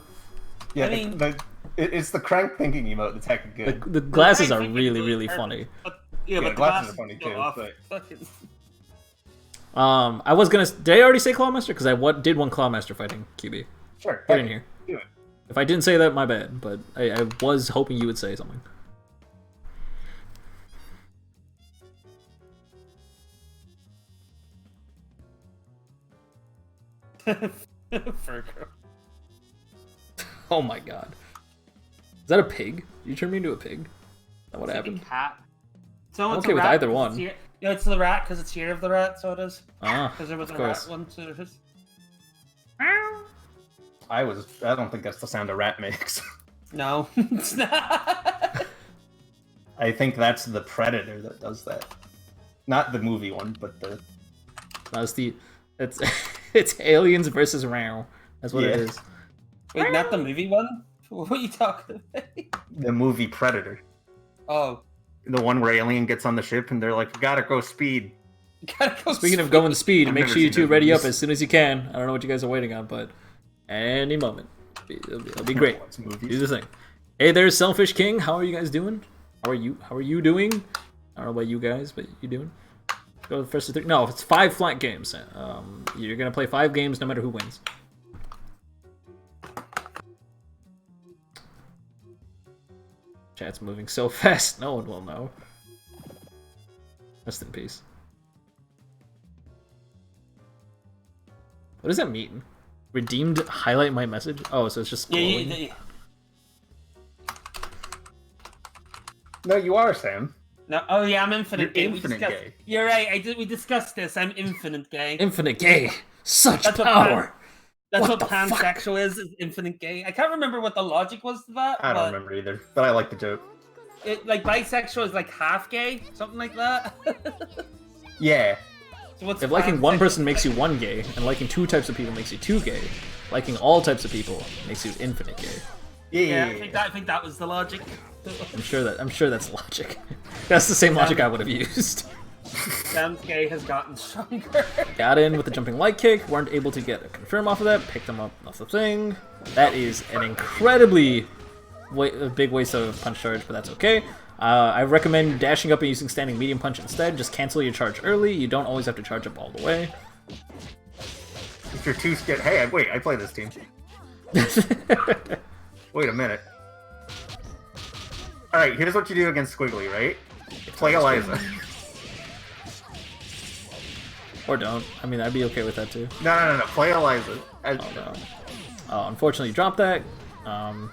Yeah, I mean, it's the crank thinking emote that's heckin' good. The glasses are really, really funny. Yeah, but the glasses are funny too. I was gonna... Did I already say Clawmaster? Because I did one Clawmaster fighting QB. Sure. Get in here. Do it. If I didn't say that, my bad, but I was hoping you would say something. Furco. Oh my god. Is that a pig? You turned me into a pig? Is that what happened? A cat. So I'm okay with either one. Yeah, it's the rat because it's year of the rat, so it is. Ah, because there was a rat one, so it is. I don't think that's the sound a rat makes. No, it's not. I think that's the Predator that does that. Not the movie one, but the... It's Aliens versus Row. That's what it is. Wait, not the movie one? What are you talking about? The movie Predator. Oh. The one where Alien gets on the ship and they're like, we gotta go speed. Speaking of going speed, make sure you two ready up as soon as you can. I don't know what you guys are waiting on, but any moment. It'll be great. Do the thing. Hey there's Selfish King. How are you guys doing? How are you doing? I don't know about you guys, but you doing? Go the first to 3. No, it's 5 flat games. You're gonna play 5 games no matter who wins. Chat's moving so fast, no one will know. Rest in peace. What does that mean? Redeemed highlight my message? Oh, so it's just glowing? Yeah. No, you are, Sam. No, oh yeah, I'm infinite gay. Infinite gay. You're right. We discussed this. I'm infinite gay. Infinite gay. Such power. That's what pansexual is infinite gay. I can't remember what the logic was to that. I don't remember either, but I like the joke. Like bisexual is like half gay, something like that. Yeah. So what's if liking one person makes you 1 gay, and liking 2 types of people makes you 2 gay, liking all types of people makes you infinite gay. Yeah. I think that was the logic. I'm sure that's logic. That's the same logic I would have used. Sam's gay has gotten stronger. Got in with the jumping light kick, weren't able to get a confirm off of that, picked them up off the thing. That is an incredibly big waste of punch charge, but that's okay. I recommend dashing up and using standing medium punch instead. Just cancel your charge early. You don't always have to charge up all the way. If you're too scared... Hey, wait, I play this team. Wait a minute. Alright, here's what you do against Squiggly, right? Play Eliza. Or don't. I mean, I'd be okay with that too. No. Play Eliza. Oh no. Unfortunately, you dropped that.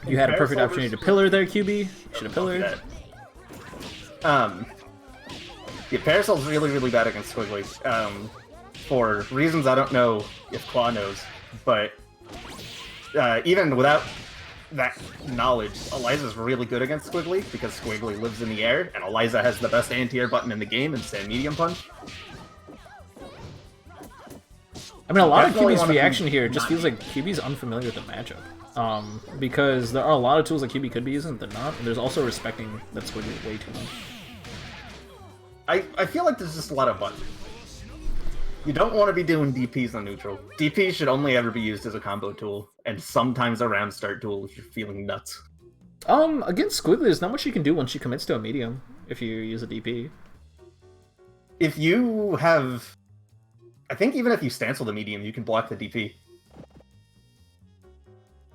You had a perfect opportunity to pillar there, QB. You should have pillared. Yeah, Parasol's really, really bad against Squiggly. For reasons I don't know if Claw knows, but even without that knowledge, Eliza's really good against Squiggly because Squiggly lives in the air, and Eliza has the best anti-air button in the game instead of Medium Punch. I mean, a lot of QB's reaction here just feels like QB's unfamiliar with the matchup. Because there are a lot of tools that QB could be using that they're not, and there's also respecting that Squiggly way too much. I feel like there's just a lot of buttons. You don't want to be doing DPs on neutral. DPs should only ever be used as a combo tool, and sometimes a round start tool if you're feeling nuts. Against Squiggly, there's not much you can do once she commits to a medium if you use a DP. If you have... I think even if you stancel the medium, you can block the DP.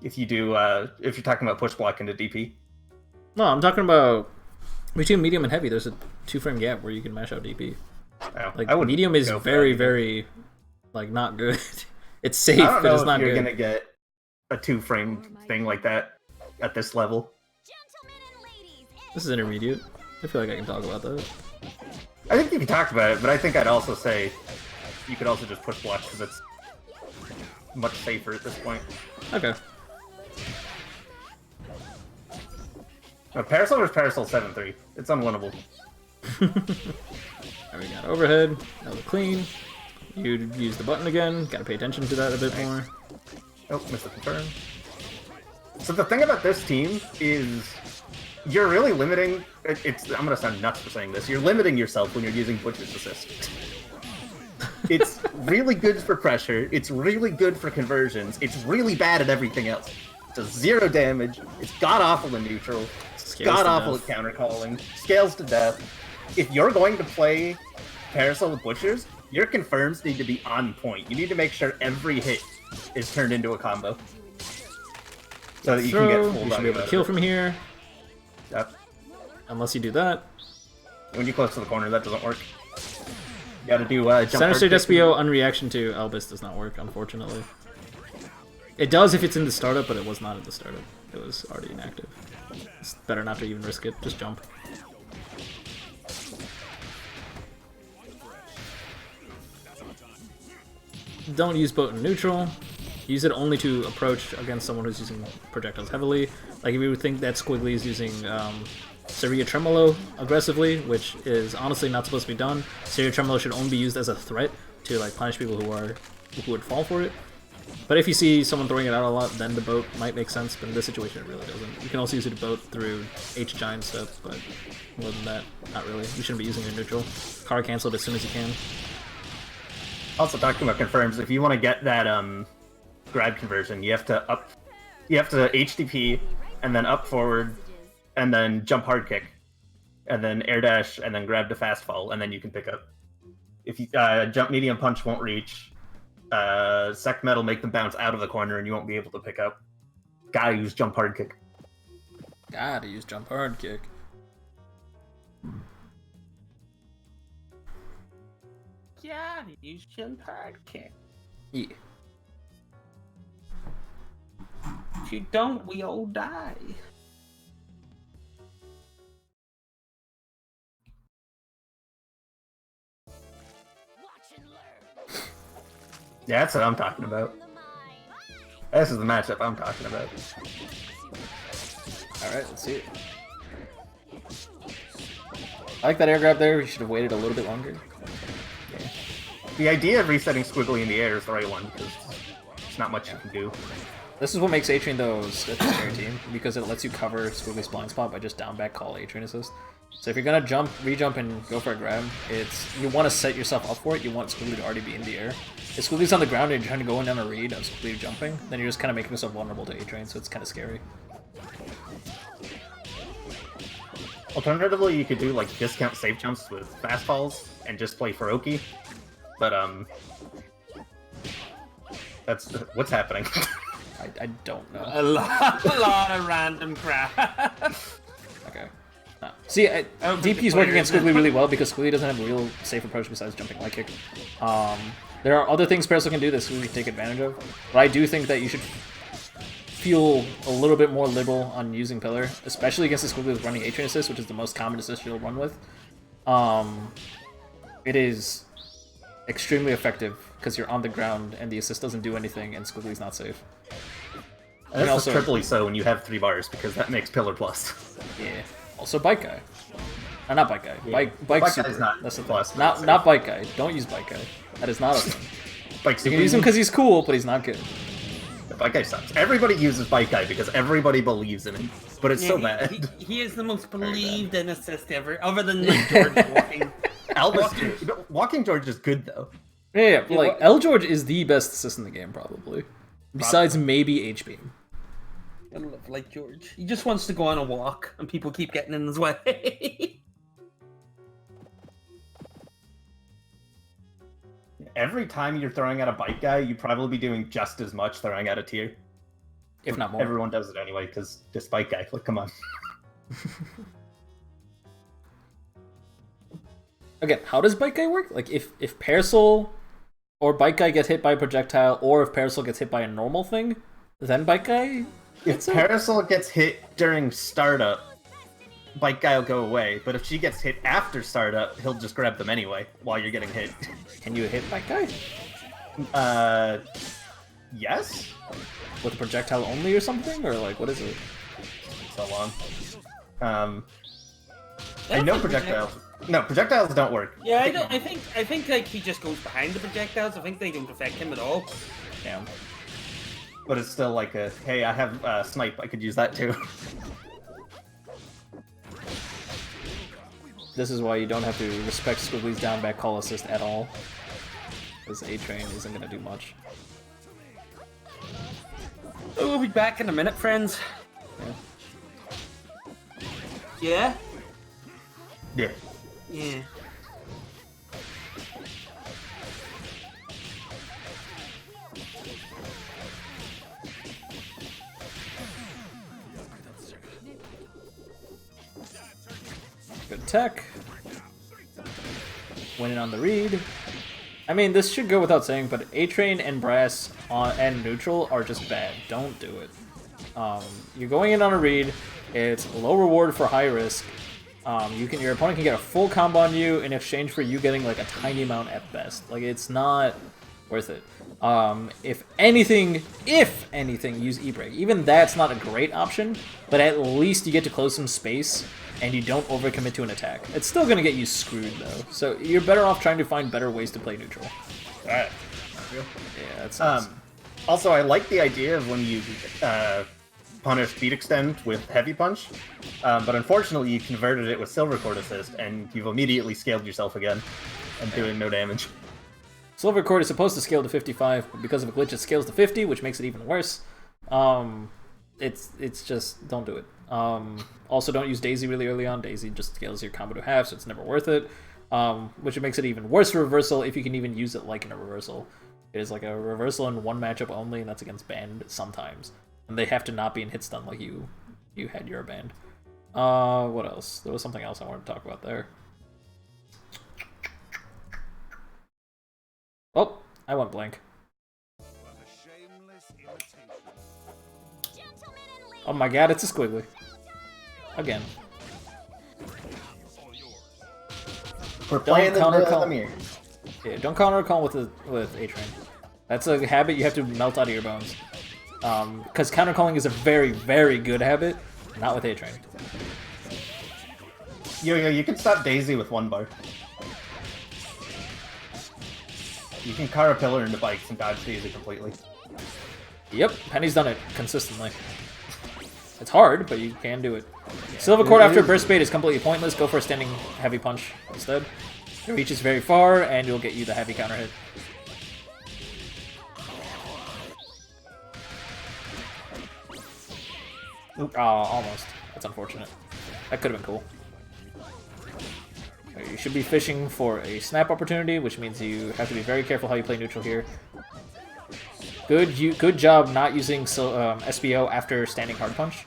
If you do, if you're talking about push block into DP. No, I'm talking about between medium and heavy, there's a 2-frame gap where you can mash out DP. Oh, like, medium is very, very, like, not good. It's safe, but it's not good. You're gonna get a 2-frame thing like that at this level. This is intermediate. I feel like I can talk about that. I think you can talk about it, but I think I'd also say you could also just push block because it's much safer at this point. Okay. Parasol vs. Parasol 7-3. It's unwinnable. There we got overhead. That was clean. You use the button again. Gotta pay attention to that a bit more. Oh, missed the confirm. So the thing about this team is you're really limiting... I'm gonna sound nuts for saying this. You're limiting yourself when you're using Butcher's Assist. It's really good for pressure. It's really good for conversions. It's really bad at everything else. It does 0 damage. It's god-awful in neutral. It's god-awful at countercalling. Scales to death. If you're going to play Parasol with Butchers, your confirms need to be on point. You need to make sure every hit is turned into a combo. So that you can get full. You should be able to kill from here. Yep. Unless you do that. When you close to the corner, that doesn't work. You gotta do jump Center stage SBO unreaction to Elvis does not work, unfortunately. It does if it's in the startup, but it was not at the startup. It was already inactive. It's better not to even risk it. Just jump. Don't use boat in neutral. Use it only to approach against someone who's using projectiles heavily. Like if you would think that Squiggly is using Seria Tremolo aggressively, which is honestly not supposed to be done. Seria Tremolo should only be used as a threat to like punish people who would fall for it. But if you see someone throwing it out a lot, then the boat might make sense, but in this situation it really doesn't. You can also use it to boat through H-Giant stuff, but more than that, not really. You shouldn't be using it in neutral. Card cancel it as soon as you can. Also talking about confirms, if you want to get that grab conversion, you have to HDP, and then up forward, and then jump hard kick, and then air dash, and then grab to fast fall, and then you can pick up. If you jump medium punch won't reach, sec metal make them bounce out of the corner, and you won't be able to pick up. Gotta use jump hard kick. Gotta use jump hard kick. Gotta use jump hard kick. Yeah. If you don't, we all die. Yeah, that's what I'm talking about. This is the matchup I'm talking about. Alright, let's see it. I like that air grab there. We should have waited a little bit longer. Yeah. The idea of resetting Squiggly in the air is the right one, because there's not much you can do. This is what makes A-Train though such a scary team, because it lets you cover Squiggly's blind spot by just down back call A-Train assist. So if you're gonna jump, re-jump, and go for a grab, you want to set yourself up for it. You want Squiggly to already be in the air. If Squiggly's on the ground and you're trying to go in down a read of Squiggly jumping, then you're just kind of making yourself vulnerable to A-Train, so it's kind of scary. Alternatively, you could do like discount safe jumps with fast falls and just play Faroki, but that's what's happening. I don't know. A lot of random crap. Okay. No. See, DP's working against Squiggly really well because Squiggly doesn't have a real safe approach besides jumping light kick. There are other things Parasol can do that Squiggly can take advantage of, but I do think that you should feel a little bit more liberal on using Pillar, especially against the Skullgirls running A-Train assist, which is the most common assist you'll run with. It is extremely effective because you're on the ground and the assist doesn't do anything and Skullgirls not safe. And that's also triply so when you have 3 bars because that makes Pillar plus. Yeah. Also Bike Guy. Not Bike Guy. Yeah. Bike Super. Guy's not That's the plus. thing. Not Bike Guy. Don't use Bike Guy. That is not a thing. Bike Super. You can use him because he's cool, but he's not good. Bike Guy sucks. Everybody uses Bike Guy because everybody believes in him, but it's so bad. He is the most believed in assist ever, other than like, George walking. Walking George is good though. Yeah, like L George is the best assist in the game probably, besides maybe H Beam. I love like George. He just wants to go on a walk, and people keep getting in his way. Every time you're throwing out a Bike Guy, you'd probably be doing just as much throwing out a tier. If not more. Everyone does it anyway, because just Bike Guy. Like, come on. Again, how does Bike Guy work? Like, if Parasol or Bike Guy gets hit by a projectile, or if Parasol gets hit by a normal thing, then Bike Guy... If Parasol gets hit during startup, Bike Guy will go away, but if she gets hit after startup, he'll just grab them anyway while you're getting hit. Can you hit Bike Guy? Yes? With a projectile only or something? Or like, what is it? So long. I know projectiles. No, projectiles don't work. Yeah, I think like he just goes behind the projectiles. I think they don't affect him at all. Damn. But it's still like a, hey, I have snipe, I could use that too. This is why you don't have to respect Squiggly's down back call assist at all. Because A-Train isn't going to do much. Oh, we'll be back in a minute, friends. Yeah? Yeah? Yeah. Yeah. Good tech. Winning on the read. I mean, this should go without saying, but A-Train and Brass and Neutral are just bad. Don't do it. You're going in on a read. It's low reward for high risk. Your opponent can get a full combo on you in exchange for you getting like a tiny amount at best. Like, it's not worth it. If anything, use E-Break. Even that's not a great option, but at least you get to close some space and you don't overcommit to an attack. It's still going to get you screwed, though. So you're better off trying to find better ways to play neutral. Alright. Yeah, that's nice. Also, I like the idea of when you punish Speed Extend with Heavy Punch, but unfortunately you converted it with Silver Cord Assist, and you've immediately scaled yourself again, and doing no damage. Silver Cord is supposed to scale to 55, but because of a glitch it scales to 50, which makes it even worse. It's just, don't do it. Also, don't use Daisy really early on. Daisy just scales your combo to half, so it's never worth it. Which makes it even worse for reversal if you can even use it like in a reversal. It is like a reversal in one matchup only, and that's against banned sometimes. And they have to not be in hit stun like you had your banned. What else? There was something else I wanted to talk about there. Oh, I went blank. Oh my god, it's a Squiggly. Again. We're playing counter call. Lemire. Yeah, don't counter call with A-Train. That's a habit you have to melt out of your bones. Because counter calling is a very, very good habit, not with A-Train. Yo, you can stop Daisy with 1 bar. You can car a pillar into bikes and dodge Daisy completely. Yep, Penny's done it consistently. It's hard, but you can do it. Silver Cord after Burst Bait is completely pointless. Go for a standing heavy punch instead. It reaches very far, and you'll get you the heavy counter hit. Oh, almost. That's unfortunate. That could have been cool. You should be fishing for a snap opportunity, which means you have to be very careful how you play neutral here. Good job not using SBO after standing hard punch.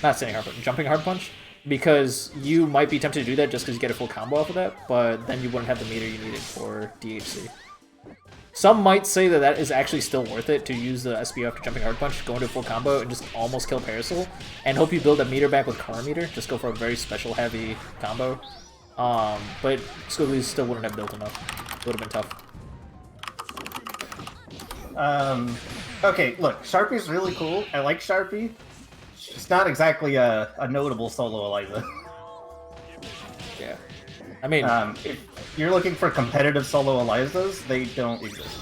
Not standing hard punch, jumping hard punch. Because you might be tempted to do that just because you get a full combo off of that, but then you wouldn't have the meter you needed for DHC. Some might say that that is actually still worth it to use the SPO after jumping hard punch, go into full combo, and just almost kill Parasol, and hope you build a meter back with Car Meter. Just go for a very special heavy combo. But Skullgirls still wouldn't have built enough. It would have been tough. Okay, look, Sharpie's really cool. I like Sharpie. She's not exactly a notable solo Eliza. Yeah. I mean... if you're looking for competitive solo Elizas, they don't exist.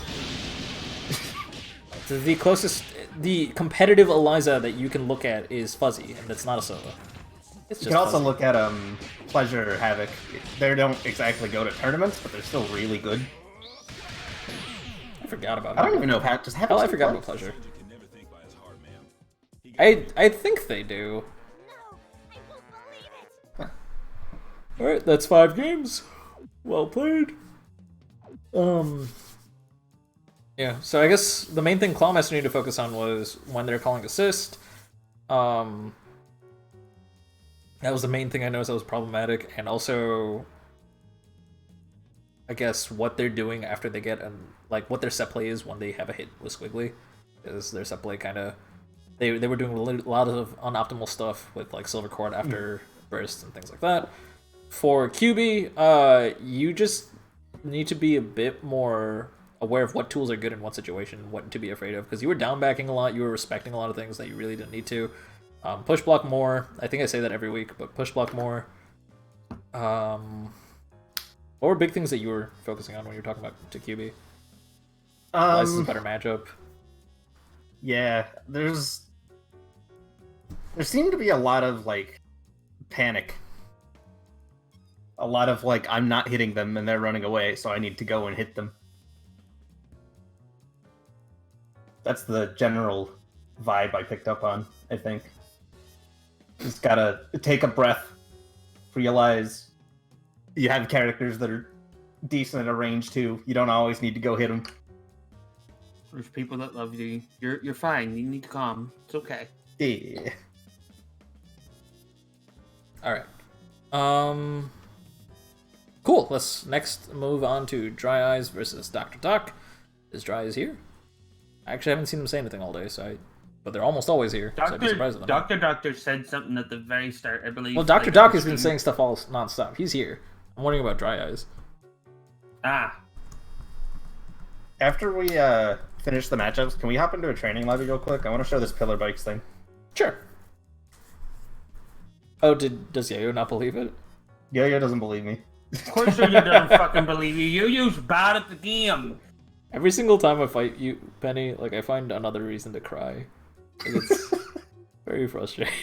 The closest... The competitive Eliza that you can look at is Fuzzy, and that's not a solo. It's just you can also Fuzzy. look at Pleasure or Havoc. They don't exactly go to tournaments, but they're still really good. I forgot about I don't even know if does Havoc. Oh, I forgot about Pleasure. I think they do. Huh. Alright, that's 5 games. Well played. Yeah, so I guess the main thing Clawmaster needed to focus on was when they're calling assist. That was the main thing I noticed that was problematic, and also, I guess, what they're doing after they get, like, what their set play is when they have a hit with Squiggly. Is their set play kind of... They were doing a lot of unoptimal stuff with, like, Silver Cord after bursts and things like that. For QB, you just need to be a bit more aware of what tools are good in what situation, what to be afraid of, because you were down backing a lot, you were respecting a lot of things that you really didn't need to. Push block more. I think I say that every week, but push block more. What were big things that you were focusing on when you were talking about to QB? This is a better matchup. Yeah, there seemed to be a lot of, like, panic. A lot of, like, I'm not hitting them and they're running away, so I need to go and hit them. That's the general vibe I picked up on, I think. Just gotta take a breath, realize you have characters that are decent at a range too. You don't always need to go hit them. There's people that love you. You're fine. You need to calm. It's okay. Yeah. Alright. Cool. Let's next move on to Dry Eyes versus Dr. Doc. Is Dry Eyes here? I actually haven't seen them say anything all day, but they're almost always here, so I'd be surprised if they're not. Doctor said something at the very start, I believe. Well, Dr. Doc has been saying stuff all non-stop. He's here. I'm wondering about Dry Eyes. Ah. After we finish the matchups, can we hop into a training lobby real quick? I want to show this Pillar Bikes thing. Sure. Oh, does Yo-Yo not believe it? Yo-Yo doesn't believe me. Of course you don't fucking believe you. Yo-Yo's bad at the game. Every single time I fight you, Penny, like, I find another reason to cry. Like, it's very frustrating.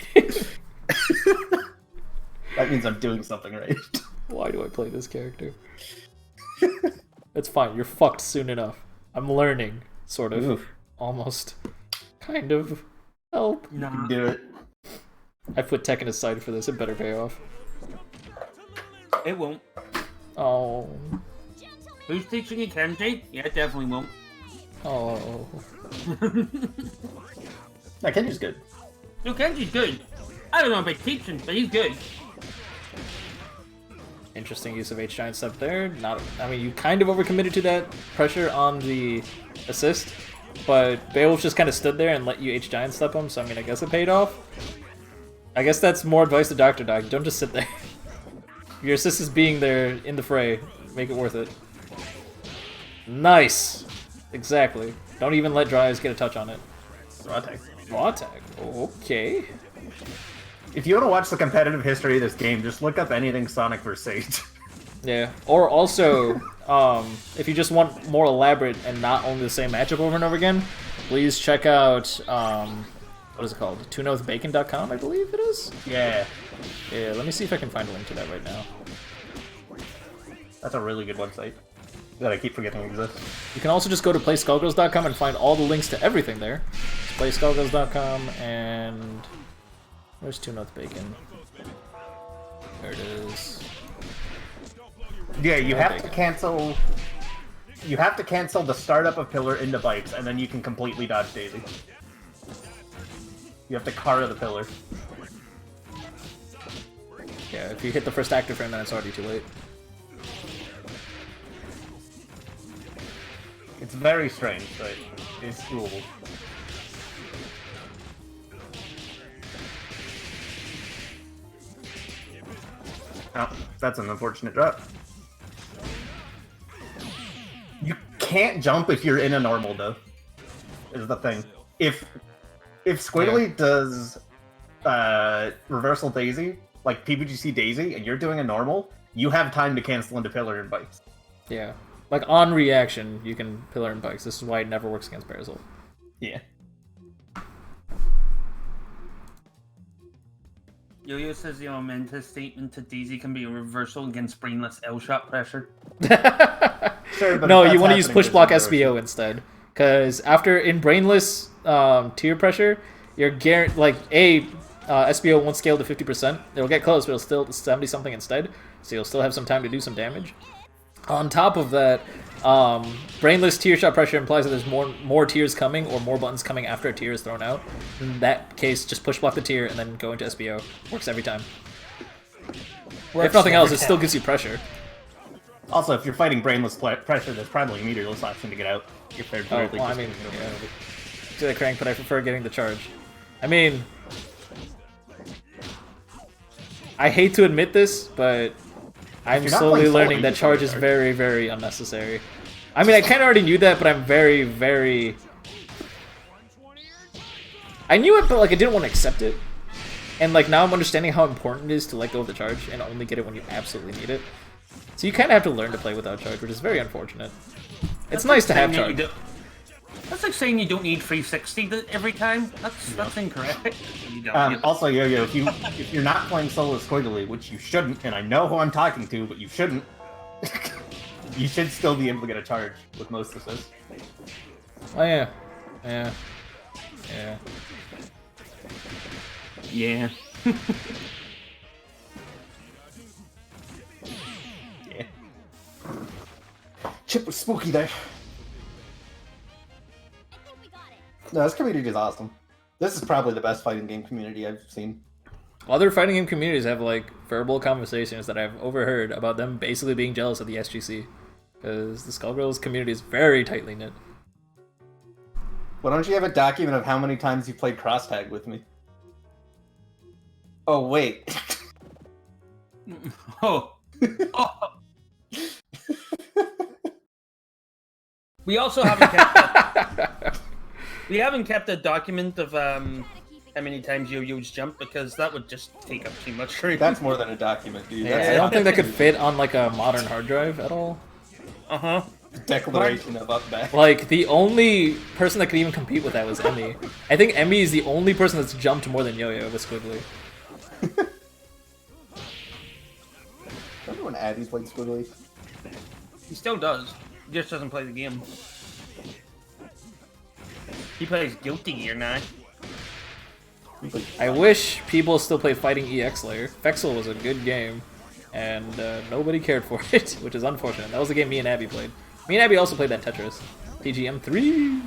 That means I'm doing something right. Why do I play this character? It's fine, you're fucked soon enough. I'm learning, sort of. Oof. Almost. Kind of. Help. You can do it. I put Tekken aside for this, it better pay off. It won't. Oh. Who's teaching you Kenji? Yeah, it definitely won't. Oh. No, Kenji's good. No, Kenji's good. I don't know about teaching, but he's good. Interesting use of H-Giant Step there. I mean, you kind of overcommitted to that pressure on the assist, but Beowulf just kind of stood there and let you H-Giant Step him, so I mean, I guess it paid off. I guess that's more advice to Dr. Doc. Don't just sit there. Your assist is being there in the fray. Make it worth it. Nice! Exactly. Don't even let Dry Eyes get a touch on it. Raw tag. Raw tag. Okay. If you want to watch the competitive history of this game, just look up anything Sonic vs. Sage. Yeah. Or also, if you just want more elaborate and not only the same matchup over and over again, please check out, what is it called? TuneOutWithBacon.com, I believe it is? Yeah. Yeah, let me see if I can find a link to that right now. That's a really good website that I keep forgetting exists. You can also just go to PlaySkullgirls.com and find all the links to everything there. It's PlaySkullgirls.com and... Where's TuneOutWithBacon? There it is. Yeah, you have to cancel... You have to cancel the startup of Pillar into Bikes, and then you can completely dodge Daisy. You have to Kara the Pillar. Yeah, if you hit the first active frame, then it's already too late. It's very strange, but it's doable. Oh, that's an unfortunate drop. You can't jump if you're in a normal, though. Is the thing. If Squiggly does reversal daisy, like PBGC daisy, and you're doing a normal, you have time to cancel into pillar and bikes. Yeah. Like, on reaction, you can pillar and bikes. This is why it never works against Parasol. Yeah. Yo-Yo says the momentous statement to Daisy can be a reversal against brainless L-shot pressure. Sure, but no, you want to use push block SBO instead. Because after, in brainless tier pressure, you're guaranteed, like, SBO won't scale to 50%. It'll get close, but it'll still 70-something instead. So you'll still have some time to do some damage. On top of that, brainless tier shot pressure implies that there's more tiers coming or more buttons coming after a tier is thrown out. In that case, just push block the tier and then go into SBO. Works every time. If nothing else, it still gives you pressure. Also, if you're fighting brainless pressure, there's probably a meterless option to get out. If they're Oh, well, I mean, yeah. Do the crank, but I prefer getting the charge. I mean, I hate to admit this, but I'm slowly learning that charge is very, very unnecessary. I mean, I kind of already knew that, but I'm very, very... I knew it, but like I didn't want to accept it. And like now I'm understanding how important it is to let go of the charge and only get it when you absolutely need it. So you kind of have to learn to play without charge, which is very unfortunate. It's nice to have charge. That's like saying you don't need 360 every time. That's incorrect. You don't. Also, Yo-Yo, if you're not playing solo Squiggly, which you shouldn't, and I know who I'm talking to, but you shouldn't, you should still be able to get a charge with most assists. Oh yeah. Yeah. Yeah. Yeah. Yeah. Chip was spooky there. No, this community is awesome. This is probably the best fighting game community I've seen. Other fighting game communities have like verbal conversations that I've overheard about them basically being jealous of the SGC. Because the Skullgirls community is very tightly knit. Why don't you have a document of how many times you played cross tag with me? Oh, wait. Oh. We also haven't kept that. We haven't kept a document of how many times Yo-Yo's jumped because that would just take up too much room. That's more than a document, dude. Yeah, I don't think that could fit on like a modern hard drive at all. Uh-huh. Declaration of up back. Like, the only person that could even compete with that was Emmy. I think Emmy is the only person that's jumped more than Yo-Yo with Squiggly. Remember when Abby played Squiggly? He still does. He just doesn't play the game. He plays Guilty Gear now. I wish people still played Fighting EX Layer. Fexel was a good game, and nobody cared for it, which is unfortunate. That was the game me and Abby played. Me and Abby also played that Tetris. TGM3!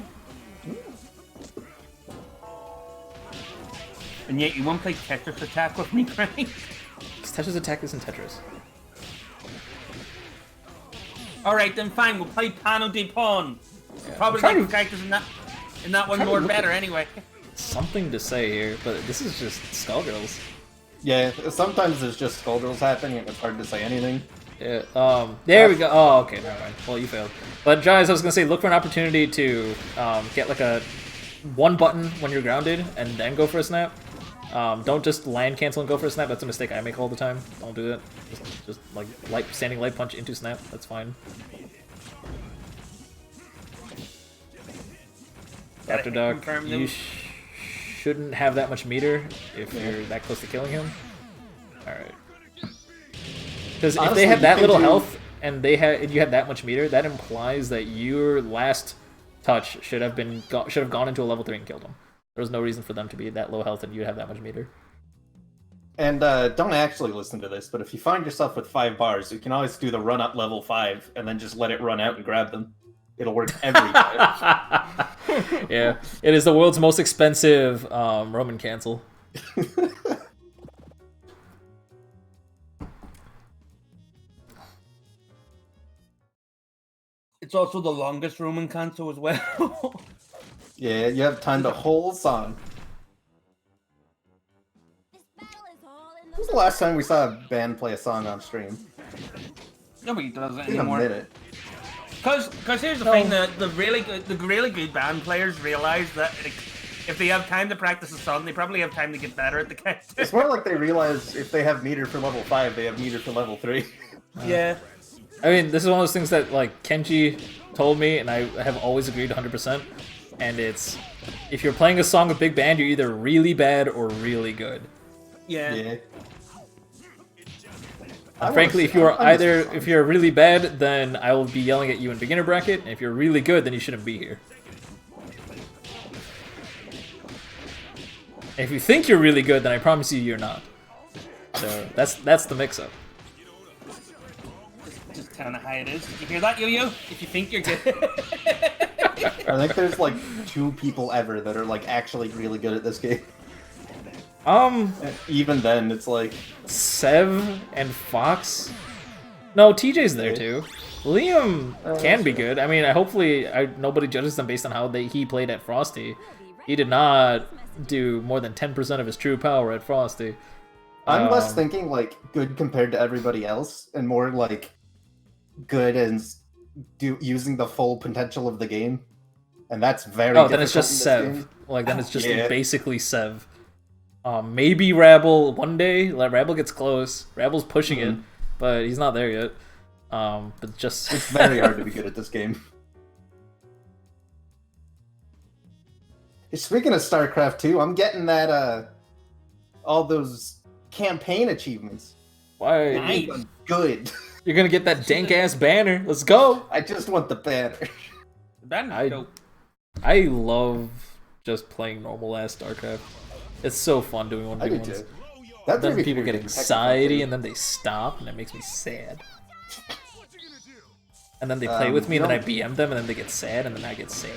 And yet you won't play Tetris Attack with me, right? Because Tetris Attack isn't Tetris. Alright, then fine, we'll play Pano de Pon. Yeah, Probably like the characters in that one more better anyway. Something to say here, but this is just Skullgirls. Yeah, sometimes there's just Skullgirls happening and it's hard to say anything. Yeah, there we go. Oh, okay, never mind. Well, you failed. But, Giles, I was going to say, look for an opportunity to get like a one button when you're grounded and then go for a snap. Don't just land cancel and go for a snap. That's a mistake I make all the time. Don't do that. Just like standing light punch into snap. That's fine. After Doc, you shouldn't have that much meter if you're that close to killing him. Alright. Because if they had that little health and you had that much meter, that implies that your last touch should have gone into a level 3 and killed him. There was no reason for them to be that low health and you'd have that much meter. And don't actually listen to this, but if you find yourself with 5 bars, you can always do the run up level 5 and then just let it run out and grab them. It'll work every time. Yeah, it is the world's most expensive Roman cancel. It's also the longest Roman canto as well. Yeah, you have time to whole song. When was the last time we saw a band play a song on stream? Nobody does it In a anymore. minute. Because here's the thing: the really good band players realize that if they have time to practice a song, they probably have time to get better at the count. It's more like they realize if they have meter for level 5, they have meter for level 3. Yeah. I mean, this is one of those things that, like, Kenji told me, and I have always agreed 100%, and it's, if you're playing a song with big band, you're either really bad or really good. Yeah. And frankly, if you're really bad, then I will be yelling at you in beginner bracket, and if you're really good, then you shouldn't be here. And if you think you're really good, then I promise you you're not. So that's the mix-up. Just kind of how it is. Did you hear that, Yo-Yo? If you think you're good. I think there's like 2 people ever that are like actually really good at this game. Even then, it's like Sev and Fox. No, TJ's there too. Liam can be good. I mean, hopefully nobody judges them based on how he played at Frosty. He did not do more than 10% of his true power at Frosty. I'm less thinking like good compared to everybody else, and more like good and using the full potential of the game. And that's very. Oh, then it's just Sev. Like then it's just basically Sev. Maybe Rabble one day. Like Rabble gets close. Rabble's pushing it, but he's not there yet. But just it's very hard to be good at this game. Speaking of StarCraft 2, I'm getting that all those campaign achievements. Why? Nice. Good. You're gonna get that dank ass banner. Let's go. I just want the banner. The banner's dope. I love just playing normal ass StarCraft. It's so fun doing 1v1s. Then people get anxiety and then they stop and it makes me sad. And then they play with me and then I BM them and then they get sad and then I get sad.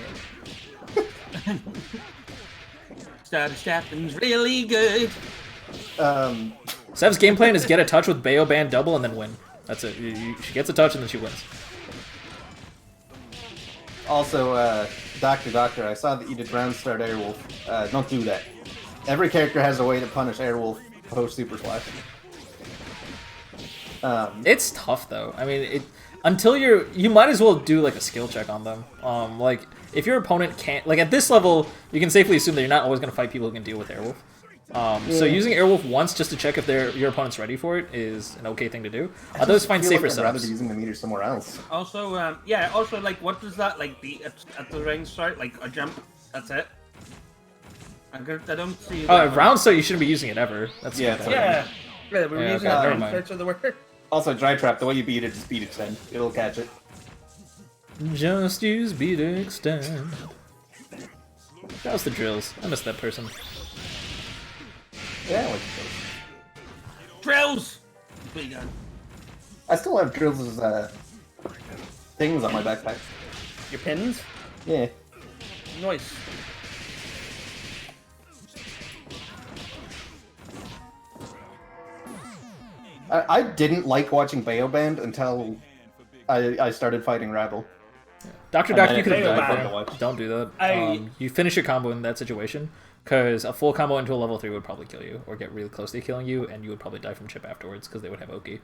Staffing's really good. Sev's game plan is get a touch with Bayo Band double and then win. That's it. She gets a touch and then she wins. Also, Doctor, I saw that you did Ground Start Airwolf. Don't do that. Every character has a way to punish Airwolf post Super Slash. It's tough though. I mean, until you might as well do like a skill check on them. Like if your opponent can't, like at this level, you can safely assume that you're not always going to fight people who can deal with Airwolf. So using Airwolf once just to check if your opponent's ready for it is an okay thing to do. Others find safer setups. I'd rather be using the meter somewhere else. Also, yeah. Also, like, what does that like be at the ring start? Like a jump. That's it. I don't see. Round start you shouldn't be using it ever. That's yeah. We're using it search of the word. Also, Dry Trap. The way you beat it, just beat extend. It'll catch it. Just use beat extend. That was the drills. I missed that person. Yeah, I like drills. What you got? I still have drills as things on my backpack. Your pins? Yeah. Nice. I didn't like watching Bayo Band until I started fighting Rabble. Dr. You could have died there. Don't do that. You finish your combo in that situation, because a full combo into a level 3 would probably kill you, or get really close to killing you, and you would probably die from chip afterwards, because they would have Oki.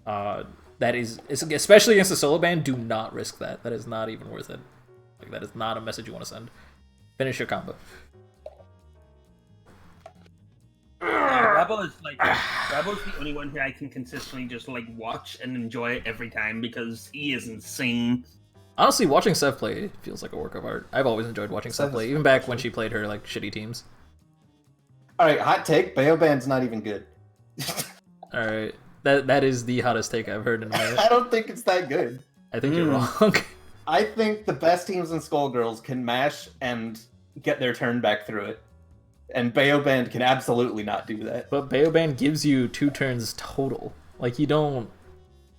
That is, especially against a solo band, do not risk that. That is not even worth it. Like, that is not a message you want to send. Finish your combo. Rabble's the only one who I can consistently just like watch and enjoy every time because he is insane. Honestly, watching Sev play feels like a work of art. I've always enjoyed watching Sev play, even back when she played her like shitty teams. Alright, hot take, Bayo Band's not even good. Alright. That is the hottest take I've heard in a minute. I don't think it's that good. I think you're wrong. I think the best teams in Skullgirls can mash and get their turn back through it. And Bayo Band can absolutely not do that. But Bayo Band gives you 2 turns total. Like, you don't...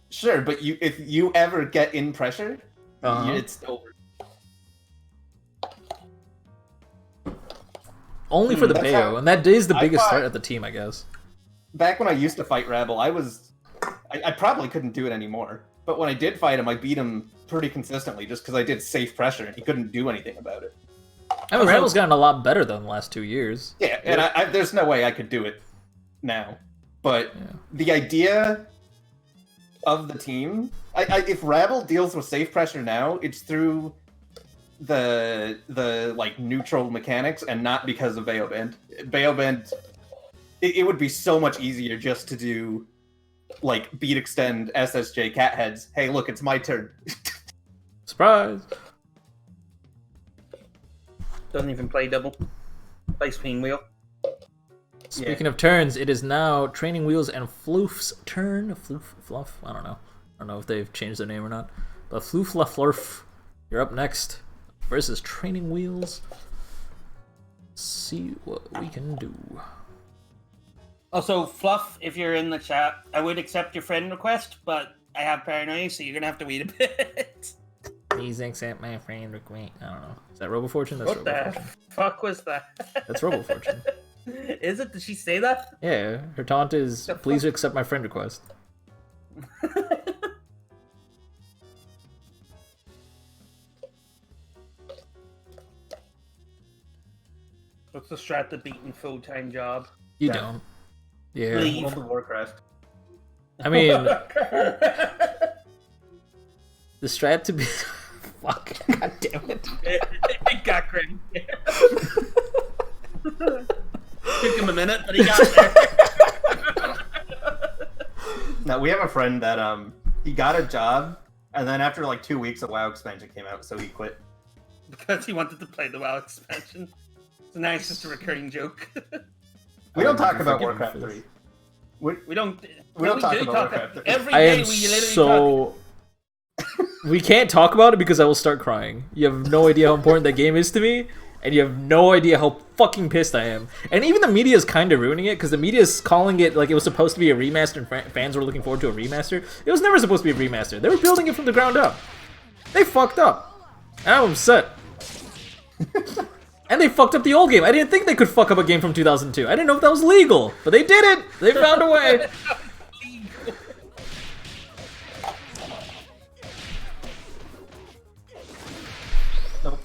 Sure, but if you ever get in pressure, it's over. Only for the Bayo, and that is the biggest threat of the team, I guess. Back when I used to fight Rabble, I probably couldn't do it anymore, But when I did fight him, I beat him pretty consistently just because I did safe pressure and he couldn't do anything about it. I mean, Randall's gotten a lot better though in the last 2 years. Yeah, and there's no way I could do it now. But the idea of the team, if Rabble deals with safe pressure now, it's through the like neutral mechanics and not because of Baoband. Baoband, it would be so much easier just to do like beat extend SSJ cat heads. Hey, look, it's my turn. Surprise! Doesn't even play double. Plays pinwheel. Speaking of turns, it is now Training Wheels and Floof's turn. Fluff? I don't know. I don't know if they've changed their name or not. But Flurf, you're up next versus Training Wheels. See what we can do. Also, Fluff, if you're in the chat, I would accept your friend request, but I have paranoia, so you're gonna have to wait a bit. Please accept my friend request. I don't know. Is that Robo Fortune? That's What Robo the Fortune. fuck was that? That's Robo Fortune. Is it? Did she say that? Yeah, her taunt is, please accept my friend request. What's the strat to beating full-time job? You don't. Yeah. Leave. World of Warcraft. I mean, the strat to be... Fuck. God damn it. It got crazy. Took him a minute, but he got there. Now, we have a friend that he got a job, and then after like 2 weeks, a WoW expansion came out, so he quit. Because he wanted to play the WoW expansion. So now it's just a recurring joke. We don't talk about Warcraft 3. We don't talk do about Warcraft 3. every I day. am We literally so... We can't talk about it because I will start crying. You have no idea how important that game is to me, and you have no idea how fucking pissed I am. And even the media is kind of ruining it, because the media is calling it like it was supposed to be a remaster, and fans were looking forward to a remaster. It was never supposed to be a remaster. They were building it from the ground up. They fucked up. And I'm upset. And they fucked up the old game. I didn't think they could fuck up a game from 2002. I didn't know if that was legal, but they did it. They found a way. Nope.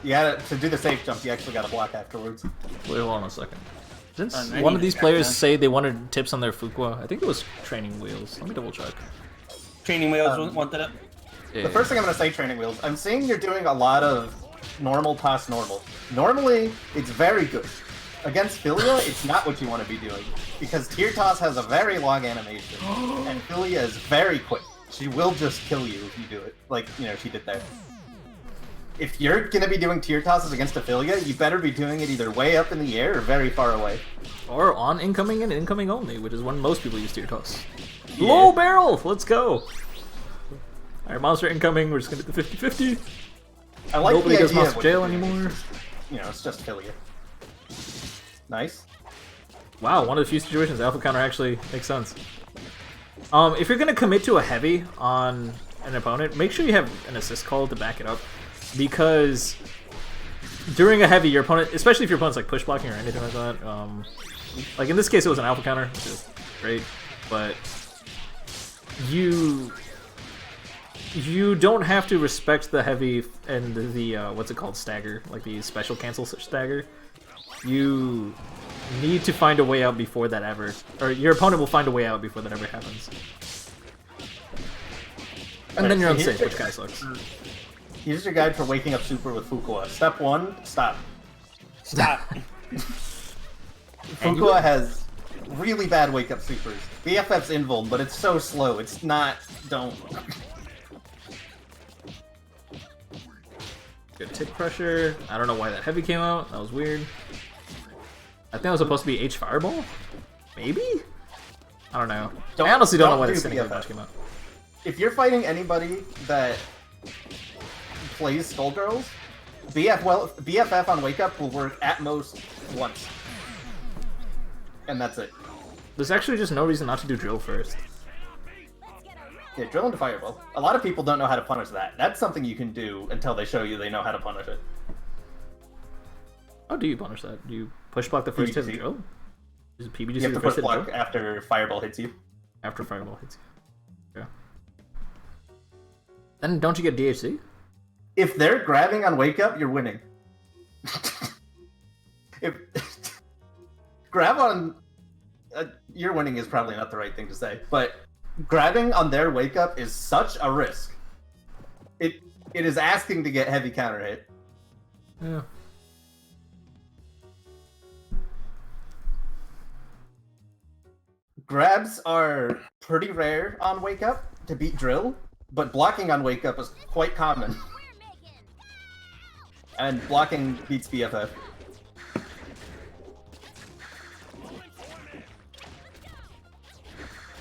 You gotta, to do the safe jump, you actually gotta block afterwards. Wait, hold on a second. Didn't I one need of these to players check that. say they wanted tips on their Fuqua? I think it was Training Wheels. Let me double check. Training Wheels wanted it. Yeah. The first thing I'm gonna say, Training Wheels, I'm seeing you're doing a lot of normal past normal. Normally, it's very good. Against Philia, it's not what you want to be doing. Because Tear Toss has a very long animation, and Philia is very quick. She will just kill you if you do it. Like, you know, she did there. If you're gonna be doing Tear Tosses against Ophelia, you better be doing it either way up in the air or very far away. Or on incoming and incoming only, which is when most people use Tear Toss. Yeah. Low barrel! Let's go! Alright, monster incoming, we're just gonna do the 50-50. I like Nobody the goes idea monster of jail what you're doing. anymore. You know, it's just Philia. Nice. Wow, one of the few situations Alpha Counter actually makes sense. If you're gonna commit to a heavy on an opponent, make sure you have an assist call to back it up. Because during a heavy, your opponent, especially if your opponent's like push blocking or anything like that, like in this case it was an Alpha Counter, which is great, but you don't have to respect the heavy and the what's it called, stagger, like the special cancel stagger. You need to find a way out before that ever, or your opponent will find a way out before that ever happens. And then you're unsafe, which kind of sucks. Here's your guide for waking up super with Fuqua. Step 1, stop. Stop. Fuqua has really bad wake up supers. BFF's invuln, but it's so slow. It's not. Don't. Good tick pressure. I don't know why that heavy came out. That was weird. I think it was supposed to be H Fireball? Maybe? I don't know. I honestly don't know why that Cynic Punch came out. If you're fighting anybody that plays Skullgirls, BFF on wake up will work at most once. And that's it. There's actually just no reason not to do drill first. Yeah, drill into Fireball. A lot of people don't know how to punish that. That's something you can do until they show you they know how to punish it. How do you punish that? Do you push block the first hit of the PBC. drill? Is it PBGC You have the to first push hit of the block drill? after Fireball hits you. After Fireball hits you. Then don't you get DHC? If they're grabbing on wake up, you're winning. If grab on, you're winning is probably not the right thing to say, but grabbing on their wake up is such a risk. It is asking to get heavy counter hit. Yeah. Grabs are pretty rare on wake up to beat drill, but blocking on wake up is quite common. And blocking beats BFF.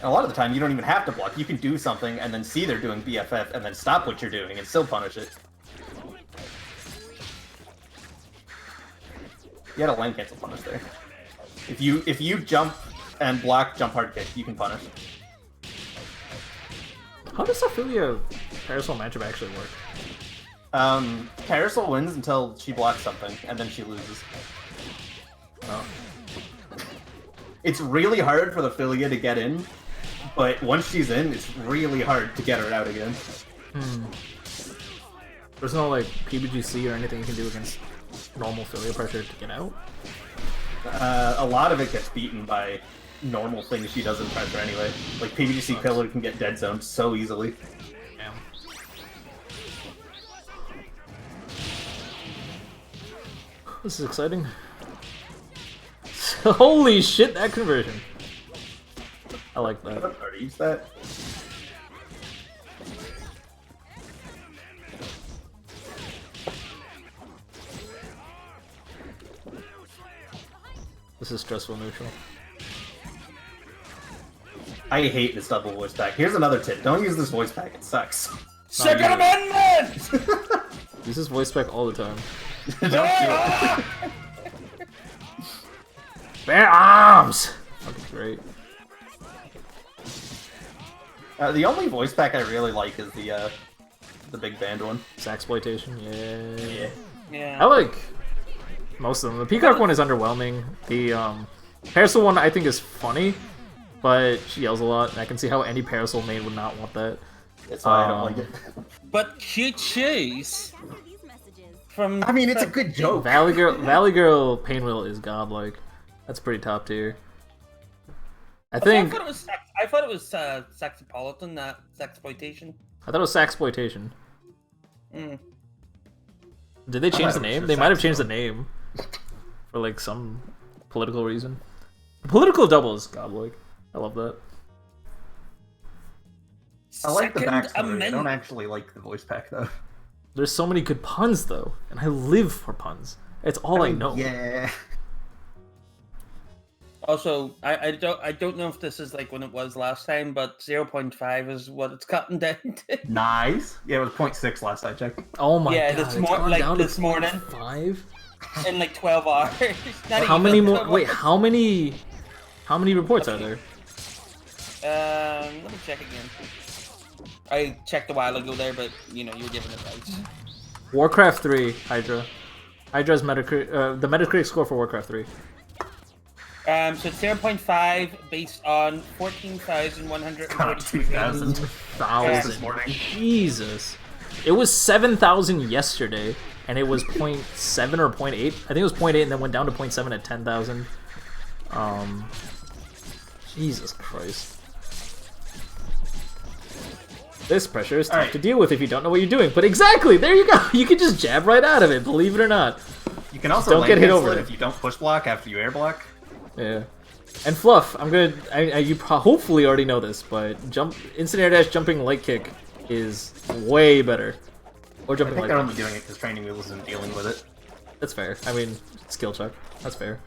And a lot of the time, you don't even have to block. You can do something and then see they're doing BFF and then stop what you're doing and still punish it. You had a lane cancel punish there. If you jump and block jump hard kick, you can punish. How does Ophelia Parasol matchup actually work? Parasol wins until she blocks something, and then she loses. Oh. It's really hard for the Philia to get in, but once she's in, it's really hard to get her out again. There's no, like, PBGC or anything you can do against normal Philia pressure to get out? A lot of it gets beaten by normal things she does in pressure anyway. Like, PBGC Pillar can get dead zoned so easily. Damn. This is exciting. Holy shit, that conversion. I like that. I already used that. This is stressful neutral. I hate this double voice pack. Here's another tip. Don't use this voice pack. It sucks. Second Amendment! Use this voice pack all the time. Don't do it. Bear arms! Fucking great. The only voice pack I really like is the big band one. Saxploitation, yeah. Yeah. I like most of them. The Peacock one is underwhelming. The Parasol one I think is funny, but she yells a lot, and I can see how any Parasol main would not want that. That's why I don't like it. But cute shoes from. I mean, it's a good joke. Valley Girl Painwheel is godlike. That's pretty top tier. I think. I thought it was Saxopolitan, not Sexploitation. I thought it was Saxploitation. Mm. Did they change the name? They might have changed the name for like some political reason. Political double is godlike. I love that. I like the Second backstory. I don't actually like the voice pack though. There's so many good puns though, and I live for puns. It's all I know. Yeah. Also, I don't know if this is like when it was last time, but 0.5 is what it's cutting down to. Nice. Yeah, it was 0.6 last I checked. Oh my Yeah, god! this it's gone like down this to morning. 5. In like 12 hours. Not How even many more? 12 Wait, hours. how many reports are there? Let me check again. I checked a while ago there, but you know you were giving advice. Warcraft 3, Hydra. Hydra's Metacritic, the Metacritic score for Warcraft 3. So it's 0.5 based on 14,142 2,000. This morning. Jesus. It was 7,000 yesterday, and it was 0.7 or 0.8. I think it was 0.8 and then went down to 0.7 at 10,000. Jesus Christ. This pressure is tough to deal with if you don't know what you're doing. But exactly, there you go. You can just jab right out of it, believe it or not. You can also don't get hit over if you don't push block after you air block. Yeah. And Fluff, I'm gonna. You hopefully already know this, but instant air dash jumping light kick is way better. Or I jumping think light they're kick. only doing it because Training Wheels isn't dealing with it. That's fair. I mean, skill check. That's fair.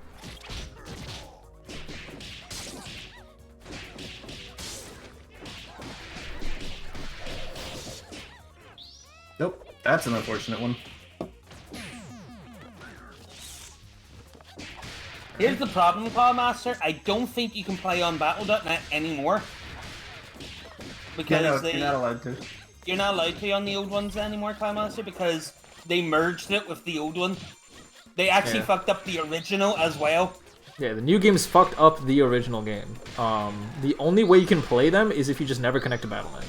Nope, that's an unfortunate one. Here's the problem, Master. I don't think you can play on Battle.net anymore. Because you're not allowed to. You're not allowed to on the old ones anymore, Master, because they merged it with the old one. They actually fucked up the original as well. Yeah, the new games fucked up the original game. The only way you can play them is if you just never connect to Battle.net.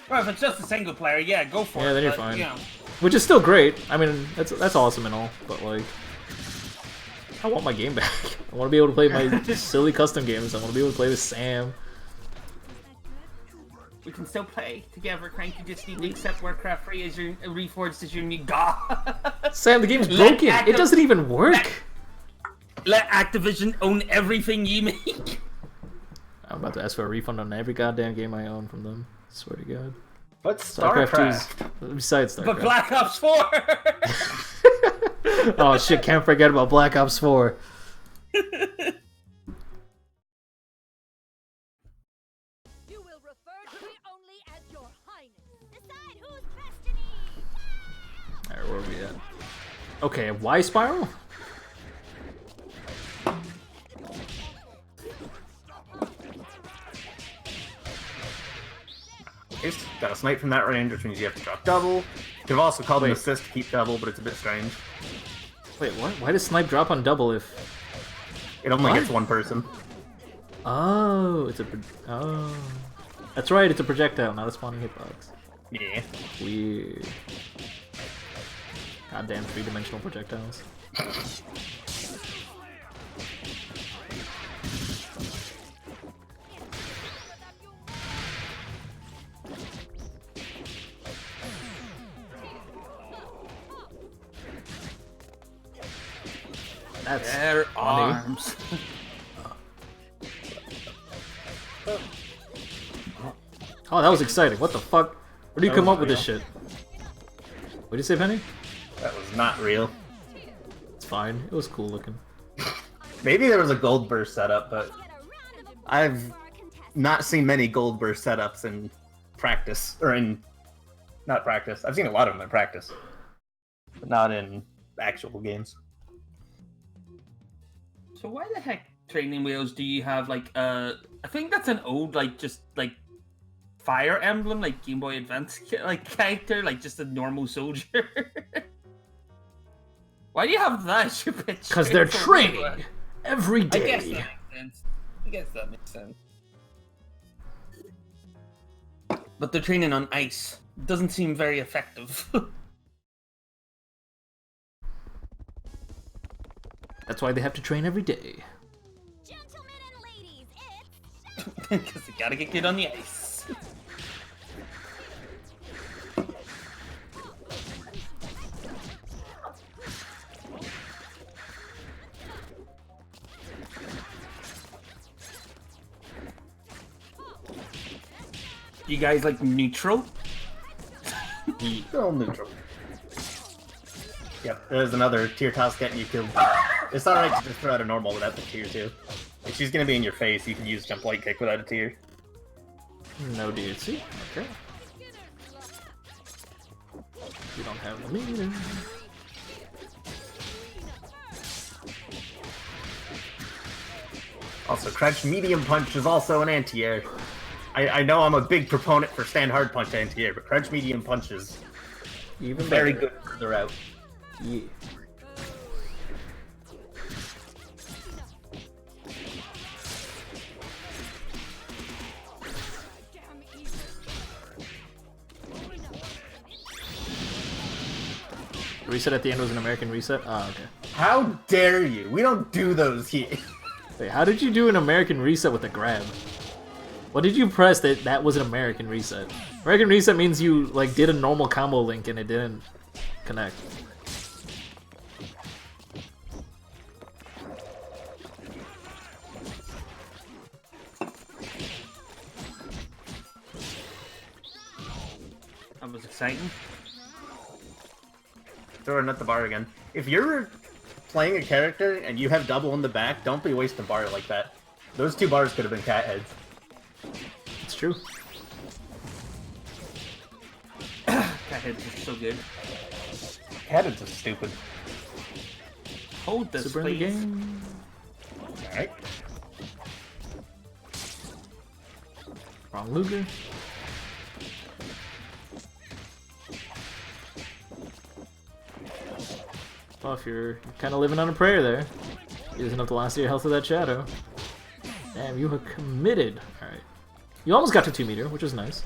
Well, if it's just a single player, yeah, go for it. Yeah, then you're but, fine. You know. Which is still great. I mean, that's awesome and all, but like, I want my game back. I want to be able to play my silly custom games. I want to be able to play with Sam. We can still play together, Crank. You just need to accept Warcraft 3 as your Reforged as your new god. Sam, the game's broken. It doesn't even work. Let Activision own everything you make. I'm about to ask for a refund on every goddamn game I own from them. Swear to God. But StarCraft. 2's besides StarCraft. But Black Ops 4. Oh shit! Can't forget about Black Ops 4. Alright, where are we at? Okay, Y spiral? Got a snipe from that range, which means you have to drop double. You could have also called an assist to keep double, but it's a bit strange. Wait, what? Why does snipe drop on double if... It only gets one person. Oh, it's a... Oh. That's right, it's a projectile, not a spawning hitbox. Yeah. Weird. Goddamn three-dimensional projectiles. That's their arms. Oh, that was exciting. What the fuck? Where do you come up with this shit? What did you say, Penny? That was not real. It's fine. It was cool looking. Maybe there was a gold burst setup, but I've not seen many gold burst setups in practice. Or in... Not practice. I've seen a lot of them in practice. But not in actual games. So why the heck training wheels do you have, like, I think that's an old, like, just, like, Fire Emblem, like, Game Boy Advance, like, character, like, just a normal soldier. Why do you have that as your picture? Because they're training every day. I guess that makes sense. But they're training on ice. Doesn't seem very effective. That's why they have to train every day. Gentlemen and ladies, it's Because they gotta get good on the ice. You guys like neutral? Still neutral. Yep, there's another tier toss getting you killed. It's alright to just throw out a normal without the tier too. If she's gonna be in your face, you can use jump light kick without a tier. No DLC? Okay. You don't have the meter. Also, crouch medium punch is also an anti-air. I know I'm a big proponent for stand hard punch anti-air, but crouch medium punch is Even very better. good further out. Yeah. The reset at the end was an American reset? Ah, okay. How dare you? We don't do those here. Wait, how did you do an American reset with a grab? What did you press that was an American reset? American reset means you like did a normal combo link and it didn't connect. That was exciting. Throwing at the bar again. If you're playing a character and you have double in the back, don't be wasting bar like that. Those two bars could have been cat heads. It's true. Cat heads are so good. Cat heads are stupid. Hold this, Super in the please. game. Alright. Wrong Luger. Buff, you're kind of living on a prayer there. Using up the last of your health with that shadow. Damn, you are committed. Alright. You almost got to 2 meter, which is nice.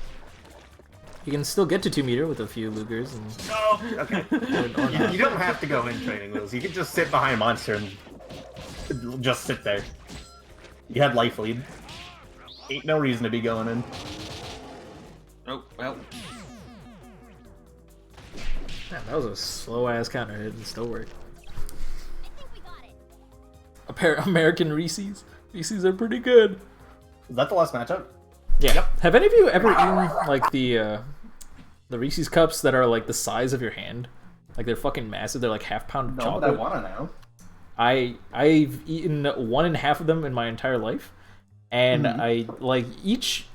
You can still get to 2 meter with a few Lugers and No. Okay. or not. You don't have to go in training wheels. You can just sit behind a monster and just sit there. You had life lead. Ain't no reason to be going in. Oh well. Man, that was a slow ass counter hit and still worked. I think we got it. A pair of American Reese's. Reese's are pretty good. Is that the last matchup? Yeah. Yep. Have any of you ever eaten like the Reese's cups that are like the size of your hand? Like they're fucking massive. They're like half-pound No, chocolate. but I wanna know. I've eaten 1.5 of them in my entire life, and I like each.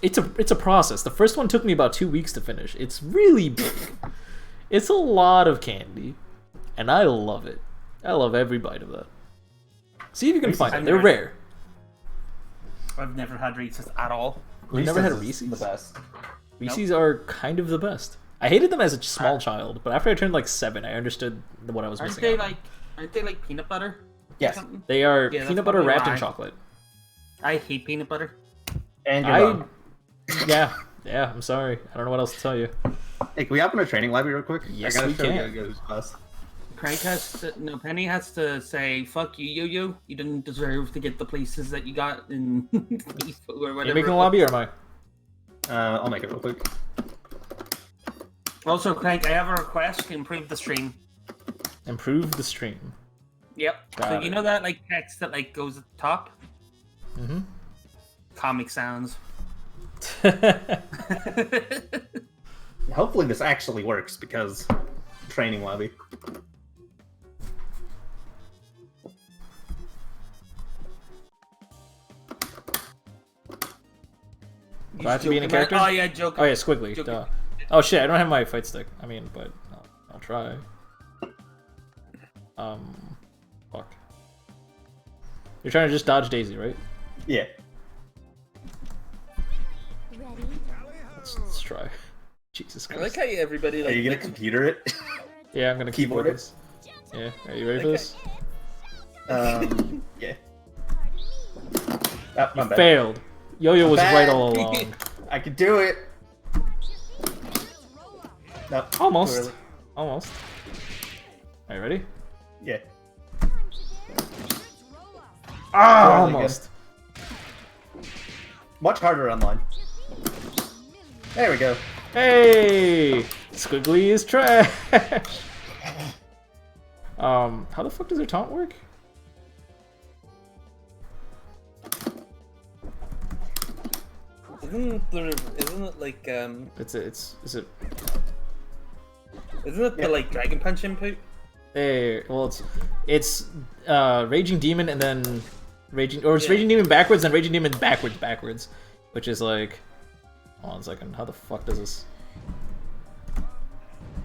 It's a process. The first one took me about 2 weeks to finish. It's really big. It's a lot of candy, and I love it. I love every bite of that. See if you can find them. They're rare. I've never had Reese's at all. You've never had is Reese's? The best. Reese's are kind of the best. I hated them as a small child, but after I turned like 7, I understood what I was Aren't missing they out. like? Aren't they like peanut butter? or Yes. something? They are Yeah, that's peanut butter probably wrapped in why. chocolate. I hate peanut butter. And your mom. Yeah, I'm sorry. I don't know what else to tell you. Hey, can we hop in a training lobby real quick? Yes, I gotta we show can. you guys class. Crank has to, no, Penny has to say, fuck you, Yo-Yo. You didn't deserve to get the places that you got in FIFA or Are whatever. you making a lobby or am I? I'll make it real quick. Also, Crank, I have a request to improve the stream. Improve the stream. Yep. Got so it. you know that like text that like goes at the top? Mm-hmm. Comic sounds. Hopefully this actually works because training lobby. Do I have to be in a character? Oh yeah, Joker. Oh yeah, squiggly. Joker. Duh. Oh shit, I don't have my fight stick. I mean, but I'll try. Fuck. You're trying to just dodge Daisy, right? Yeah. Ready? Let's try. Jesus I Christ. like how everybody like. Are you gonna computer it? Yeah, I'm gonna Keyboard keyboard it? this. Yeah, are you ready for this? Yeah. Oh, my bad. Failed. Yo-Yo was Bad. right all along. I could do it. No, too Almost. early. Almost. Are you ready? Yeah. Ah, Really almost. Much harder online. There we go. Hey, Squiggly is trash. How the fuck does their taunt work? Isn't it like Is it? Isn't it the like Dragon Punch input? Hey, well, it's Raging Demon and then Raging, or it's Yeah. Raging Demon backwards and Raging Demon backwards, which is like, hold on a second, how the fuck does this?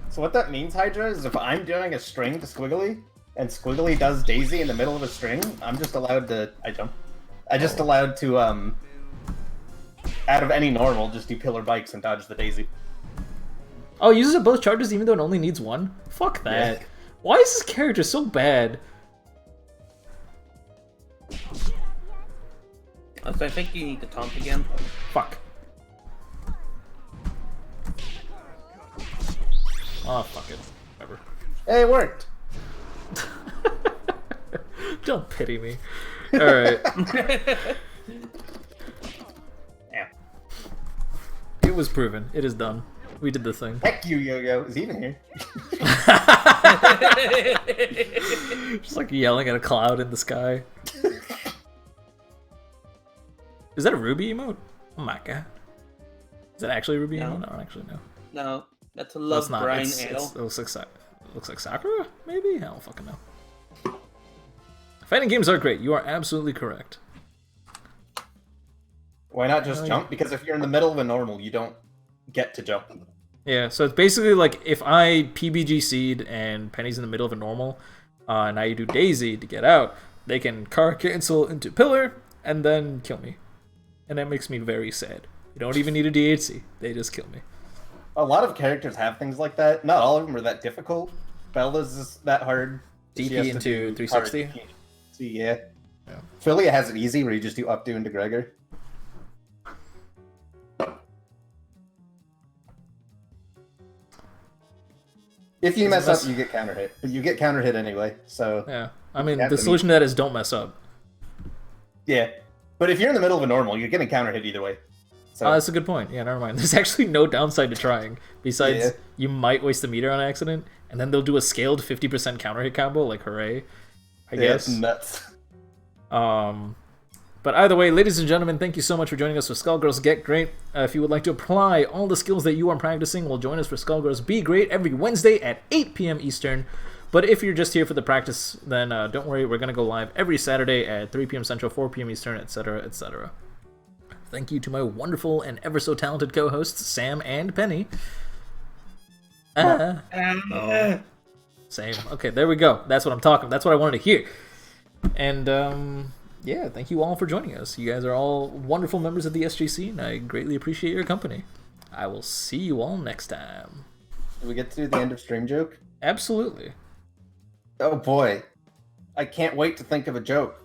So what that means, Hydra, is if I'm doing a string to Squiggly, and Squiggly does Daisy in the middle of a string, I'm just allowed to... I just allowed to, out of any normal, just do pillar bikes and dodge the Daisy. Oh, it uses both charges even though it only needs one? Fuck that. Yeah. Why is this character so bad? So I think you need to taunt again. Fuck. Oh, fuck it. Whatever. Hey, it worked! Don't pity me. Alright. Yeah. It was proven. It is done. We did the thing. Heck you, Yo-Yo. Is he even here? Just like yelling at a cloud in the sky. Is that a Ruby emote? Oh my god. Is that actually a Ruby No. emote? No, actually no. No, that's a No, love it's not. Brian It Ale. looks like Sakura, maybe? I don't fucking know. Fighting games are great. You are absolutely correct. Why not just jump? Because if you're in the middle of a normal, you don't get to jump. Yeah, so it's basically like if I PBG seed and Penny's in the middle of a normal, and I do Daisy to get out, they can car cancel into pillar and then kill me. And that makes me very sad. You don't even need a DHC. They just kill me. A lot of characters have things like that. Not all of them are that difficult. Bella's is that hard. She has DP to into do 360? hard DP. Yeah. Yeah. Philia has it easy where you just do updo into Gregor. If you mess up, you get counter hit. But you get counter hit anyway, so... Yeah. I mean, the solution to that is don't mess up. Yeah. But if you're in the middle of a normal, you're getting counter hit either way. So... that's a good point. Yeah, never mind. There's actually no downside to trying. Besides, you might waste a meter on accident, and then they'll do a scaled 50% counter hit combo, like hooray. I guess. It's nuts. But either way, ladies and gentlemen, thank you so much for joining us for Skullgirls Get Great. If you would like to apply all the skills that you are practicing, well, join us for Skullgirls Be Great every Wednesday at 8 p.m. Eastern. But if you're just here for the practice, then don't worry, we're going to go live every Saturday at 3 p.m. Central, 4 p.m. Eastern, etc., etc. Thank you to my wonderful and ever so talented co-hosts, Sam and Penny. Same. Okay, there we go. That's what I'm talking. That's what I wanted to hear. And, yeah, thank you all for joining us. You guys are all wonderful members of the SGC, and I greatly appreciate your company. I will see you all next time. Do we get to do the end of stream joke? Absolutely. Oh boy. I can't wait to think of a joke.